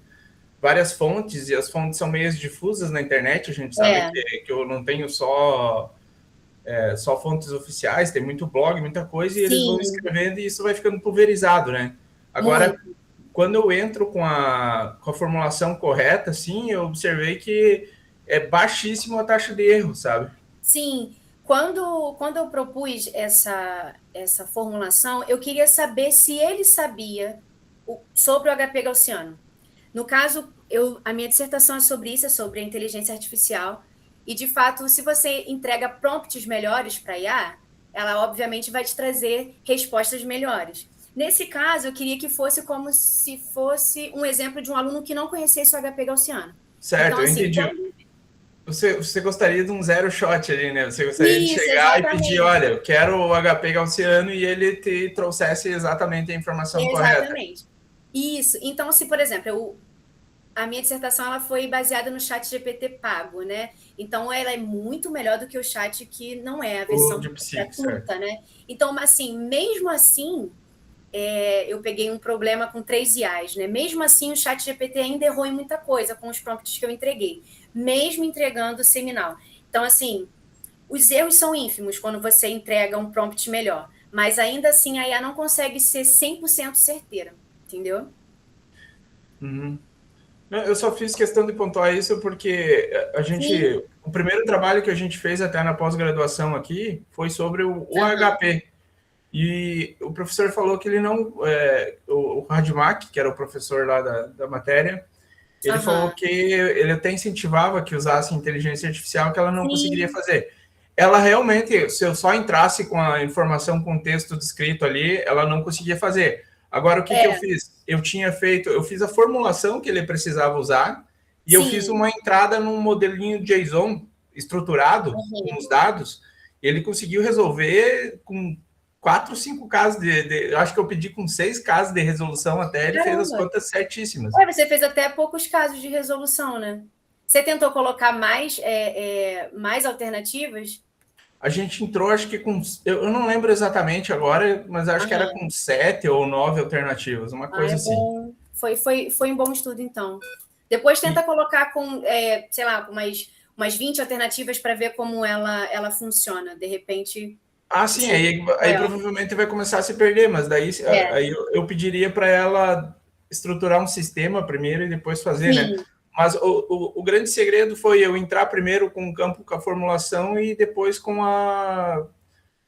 várias fontes, e as fontes são meio difusas na internet, a gente sabe que eu não tenho só fontes oficiais, tem muito blog, muita coisa, e eles vão escrevendo e isso vai ficando pulverizado, né? Agora, quando eu entro com a formulação correta, assim, eu observei que é baixíssima a taxa de erro, sabe? Sim. Quando eu propus essa formulação, eu queria saber se ele sabia sobre o HP gaussiano. No caso, a minha dissertação é sobre isso, é sobre a inteligência artificial. E, de fato, se você entrega prompts melhores para a IA, ela, obviamente, vai te trazer respostas melhores. Nesse caso, eu queria que fosse como se fosse um exemplo de um aluno que não conhecesse o HP Gaussiano. Certo, então, eu assim, entendi. Você gostaria de um zero shot ali, né? Você gostaria de chegar exatamente. e pedir, olha, eu quero o HP Gaussiano e ele te trouxesse exatamente a informação correta. Exatamente. Isso. Então, se, por exemplo, a minha dissertação ela foi baseada no chat GPT pago, né? Então, ela é muito melhor do que o chat que não é a versão gratuita, né? Então, assim, mesmo assim, eu peguei um problema com 3 IAs, né? Mesmo assim, o chat GPT ainda errou em muita coisa com os prompts que eu entreguei, mesmo entregando o seminal. Então, assim, os erros são ínfimos quando você entrega um prompt melhor, mas ainda assim a IA não consegue ser 100% certeira, entendeu? Uhum. Eu só fiz questão de pontuar isso porque o primeiro trabalho que a gente fez até na pós-graduação aqui foi sobre o HP. E o professor falou que ele não... o Radmack, que era o professor lá da matéria, ele falou que ele até incentivava que usasse inteligência artificial, que ela não conseguiria fazer. Ela realmente, se eu só entrasse com a informação com o texto descrito ali, ela não conseguia fazer. Agora, o que eu fiz? Eu fiz a formulação que ele precisava usar e eu fiz uma entrada num modelinho JSON estruturado com os dados. Ele conseguiu resolver com 4, 5 casos eu acho que eu pedi com 6 casos de resolução até, ele fez as contas certíssimas. Você fez até poucos casos de resolução, né? Você tentou colocar mais alternativas? A gente entrou, acho que com... Eu não lembro exatamente agora, mas acho que era com 7 ou 9 alternativas, uma coisa assim. Bom. Foi um bom estudo, então. Depois tenta colocar com, sei lá, umas 20 alternativas para ver como ela funciona. De repente... sim, aí provavelmente vai começar a se perder, mas daí aí eu pediria para ela estruturar um sistema primeiro e depois fazer, né? Mas o grande segredo foi eu entrar primeiro com o campo, com a formulação e depois com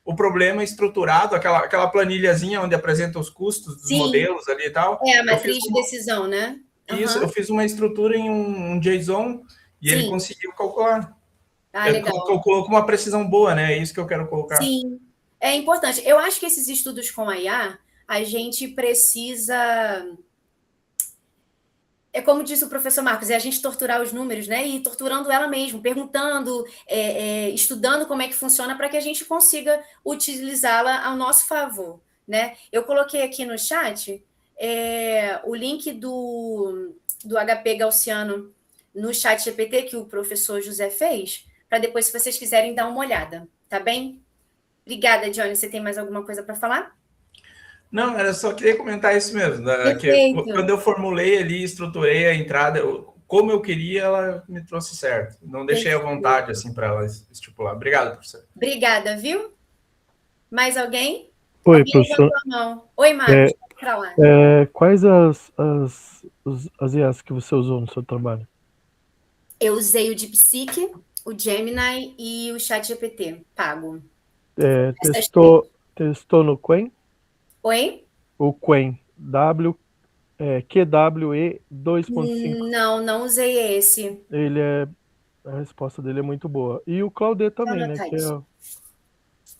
o problema estruturado, aquela planilhazinha onde apresenta os custos dos modelos ali e tal. A matriz de decisão, né? Isso, eu fiz uma estrutura em um JSON e ele conseguiu calcular. Legal. Calculou com uma precisão boa, né? É isso que eu quero colocar. Sim, é importante. Eu acho que esses estudos com a IA, a gente precisa... É como disse o professor Marcos, é a gente torturar os números, né? E torturando ela mesmo, perguntando, estudando como é que funciona para que a gente consiga utilizá-la ao nosso favor, né? Eu coloquei aqui no chat o link do HP Gaussiano no chat GPT que o professor José fez, para depois, se vocês quiserem, dar uma olhada, tá bem? Obrigada, Johnny. Você tem mais alguma coisa para falar? Não, eu só queria comentar isso mesmo. Que quando eu formulei ali, estruturei a entrada, como eu queria, ela me trouxe certo. Não deixei à vontade assim para ela estipular. Obrigado, professor. Obrigada, viu? Mais alguém? Oi, professor. Oi, Marcos. Para lá. Quais as IAs que você usou no seu trabalho? Eu usei o DeepSeek, o Gemini e o ChatGPT pago. Testou no Qwen? Oi? O Qwen, QWE 2.5. Não usei esse. A resposta dele é muito boa. E o Claude também, né? Que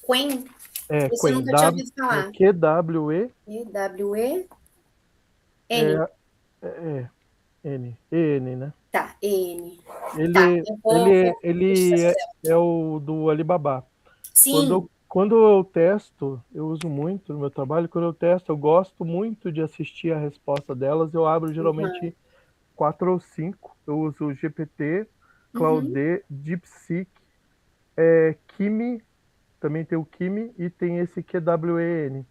Qwen? Esse Qwen, eu nunca tinha ouvido falar. QWE. QWE? N, né? Tá, N. Ele é o do Alibaba. Sim. Quando eu testo, eu uso muito no meu trabalho, quando eu testo, eu gosto muito de assistir a resposta delas, eu abro geralmente 4 ou 5, eu uso o GPT, Claude, DeepSeek, Kimi, também tem o Kimi, e tem esse QWEN.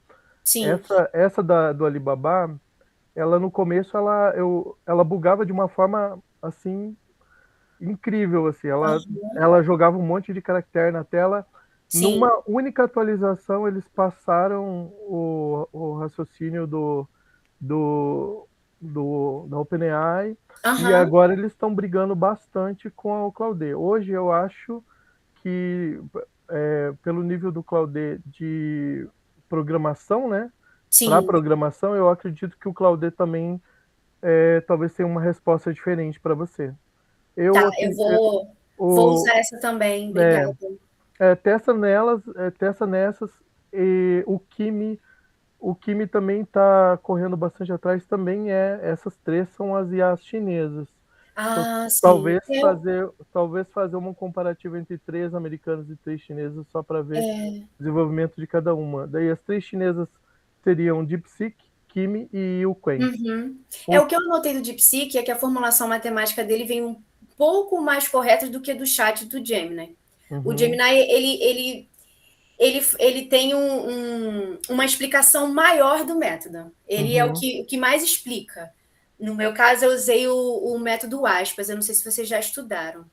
Sim. Essa do Alibaba, ela no começo, ela bugava de uma forma, assim, incrível, assim, ela jogava um monte de caractere na tela. Sim. Numa única atualização, eles passaram o raciocínio da OpenAI e agora eles estão brigando bastante com o Claude. Hoje eu acho que, pelo nível do Claude de programação, né? Para programação, eu acredito que o Claude também talvez tenha uma resposta diferente para você. Eu vou usar essa também, obrigada. Testa nessas, e o Kimi O Kimi também está correndo bastante atrás, também essas três são as IAs chinesas. Então, Sim. talvez fazer uma comparativa entre três americanas e três chinesas só para ver o desenvolvimento de cada uma. Daí as três chinesas seriam DeepSeek, Kimi e o Qwen. Uhum. O que eu notei do DeepSeek é que a formulação matemática dele vem um pouco mais correta do que do chat do Gemini. O Gemini, ele tem uma explicação maior do método. Ele é o que mais explica. No meu caso, eu usei o método aspas. Eu não sei se vocês já estudaram.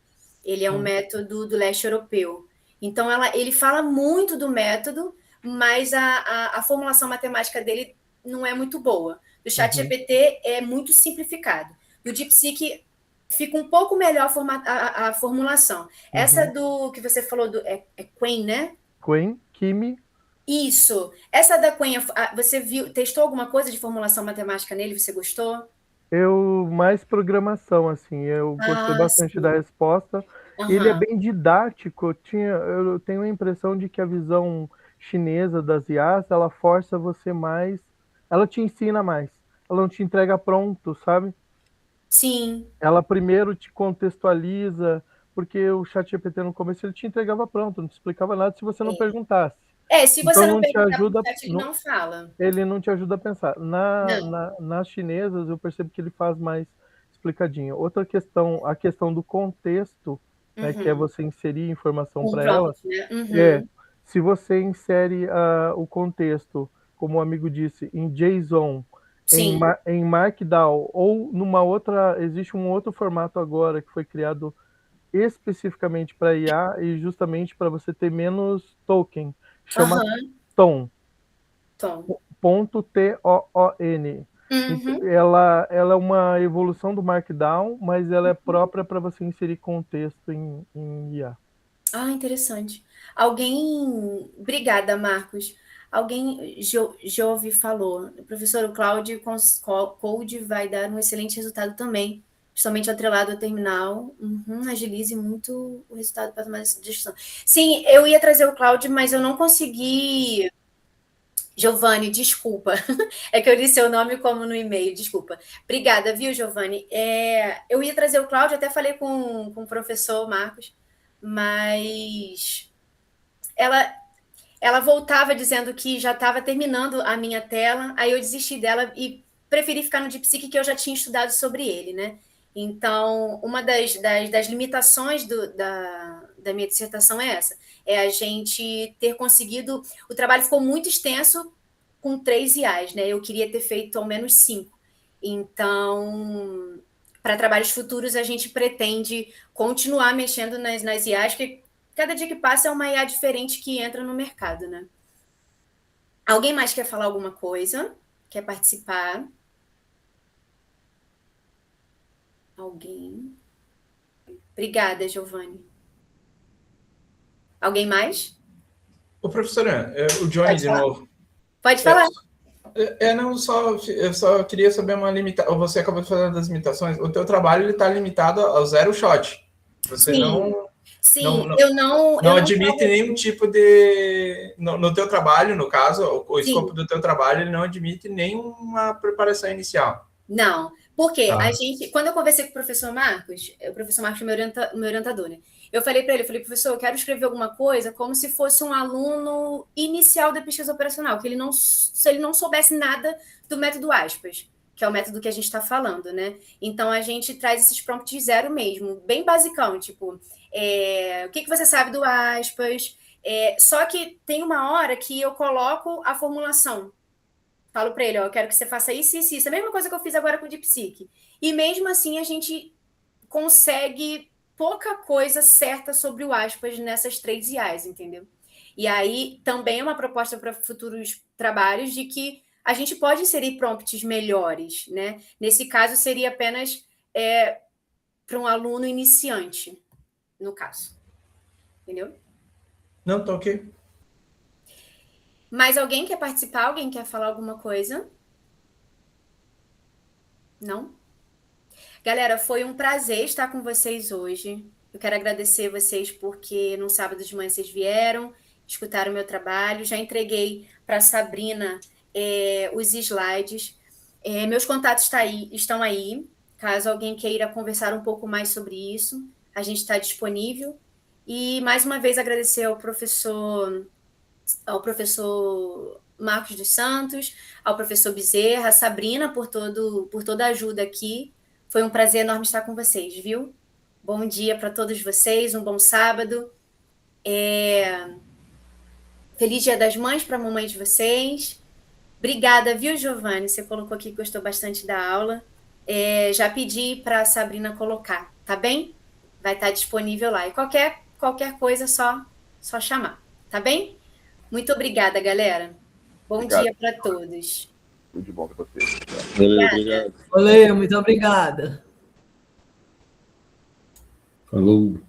Ele é um método do leste europeu. Então, ele fala muito do método, mas a formulação matemática dele não é muito boa. Do ChatGPT é muito simplificado. Do DeepSeek fica um pouco melhor a formulação. Essa do que você falou, é Qwen, né? Qwen, Kimi. Isso. Essa da Qwen, você testou alguma coisa de formulação matemática nele? Você gostou? Mais programação, assim. Eu gostei bastante da resposta. Ele é bem didático. Eu tenho a impressão de que a visão chinesa das IAs, ela força você mais, ela te ensina mais. Ela não te entrega pronto, sabe? Sim. Ela primeiro te contextualiza, porque o ChatGPT no começo ele te entregava pronto, não te explicava nada se você não perguntasse. Se você então, não perguntar pro chat, ele não fala. Ele não te ajuda a pensar. Nas chinesas, eu percebo que ele faz mais explicadinho. Outra questão, a questão do contexto, né, que é você inserir informação para ela. Né? Se você insere o contexto, como o amigo disse, em JSON, em Markdown, ou numa outra, existe um outro formato agora que foi criado especificamente para IA e justamente para você ter menos token. Chama TON. Ponto TOON. Ela é uma evolução do Markdown, mas ela é própria para você inserir contexto em IA. Interessante. Obrigada, Marcos. Alguém, Jove falou, o professor Cláudio Code vai dar um excelente resultado também, justamente atrelado ao terminal. Agilize muito o resultado para tomar essa decisão. Sim, eu ia trazer o Cláudio, mas eu não consegui. Giovanni, desculpa. É que eu li seu nome como no e-mail, desculpa. Obrigada, viu, Giovanni? Eu ia trazer o Cláudio, até falei com o professor Marcos, mas ela voltava dizendo que já estava terminando a minha tela, aí eu desisti dela e preferi ficar no DeepSeek, que eu já tinha estudado sobre ele, né? Então, uma das limitações da minha dissertação é essa, é a gente ter conseguido... O trabalho ficou muito extenso com 3 IAs, né? Eu queria ter feito ao menos 5. Então, para trabalhos futuros, a gente pretende continuar mexendo nas IAs, porque cada dia que passa é uma IA diferente que entra no mercado, né? Alguém mais quer falar alguma coisa? Quer participar? Alguém? Obrigada, Giovanni. Alguém mais? Ô, professora, o Johnny de novo. Pode falar. Eu só queria saber uma limitação. Você acabou de falar das limitações. O teu trabalho está limitado ao zero shot. Você não admite nenhum tipo de... No teu trabalho, no caso, o escopo do teu trabalho, ele não admite nenhuma preparação inicial. Não, porque quando eu conversei com o professor Marcos é meu orientador, né? Eu falei para ele, professor, eu quero escrever alguma coisa como se fosse um aluno inicial da pesquisa operacional, que se ele não soubesse nada do método aspas, que é o método que a gente está falando, né? Então, a gente traz esses prompts zero mesmo, bem basicão, tipo, o que você sabe do aspas? Só que tem uma hora que eu coloco a formulação. Falo para ele, eu quero que você faça isso e isso. A mesma coisa que eu fiz agora com o DeepSeek. E mesmo assim, a gente consegue pouca coisa certa sobre o aspas nessas 3 IAs, entendeu? E aí, também é uma proposta para futuros trabalhos de que a gente pode inserir prompts melhores, né? Nesse caso, seria apenas para um aluno iniciante, no caso. Entendeu? Não, tá ok. Mais alguém quer participar? Alguém quer falar alguma coisa? Não? Galera, foi um prazer estar com vocês hoje. Eu quero agradecer vocês porque no sábado de manhã vocês vieram, escutaram o meu trabalho. Já entreguei para a Sabrina os slides. Meus contatos estão aí, caso alguém queira conversar um pouco mais sobre isso, a gente está disponível. E, mais uma vez, agradecer ao professor Marcos dos Santos, ao professor Bezerra, a Sabrina por toda a ajuda aqui. Foi um prazer enorme estar com vocês, viu? Bom dia para todos vocês, um bom sábado. Feliz Dia das Mães para a mamãe de vocês. Obrigada, viu, Giovanni? Você colocou aqui que gostou bastante da aula. Já pedi para a Sabrina colocar, tá bem? Vai estar disponível lá. E qualquer coisa, só chamar, tá bem? Muito obrigada, galera. Bom dia para todos. Tudo de bom para vocês. Valeu, obrigado. Valeu, muito obrigada. Falou.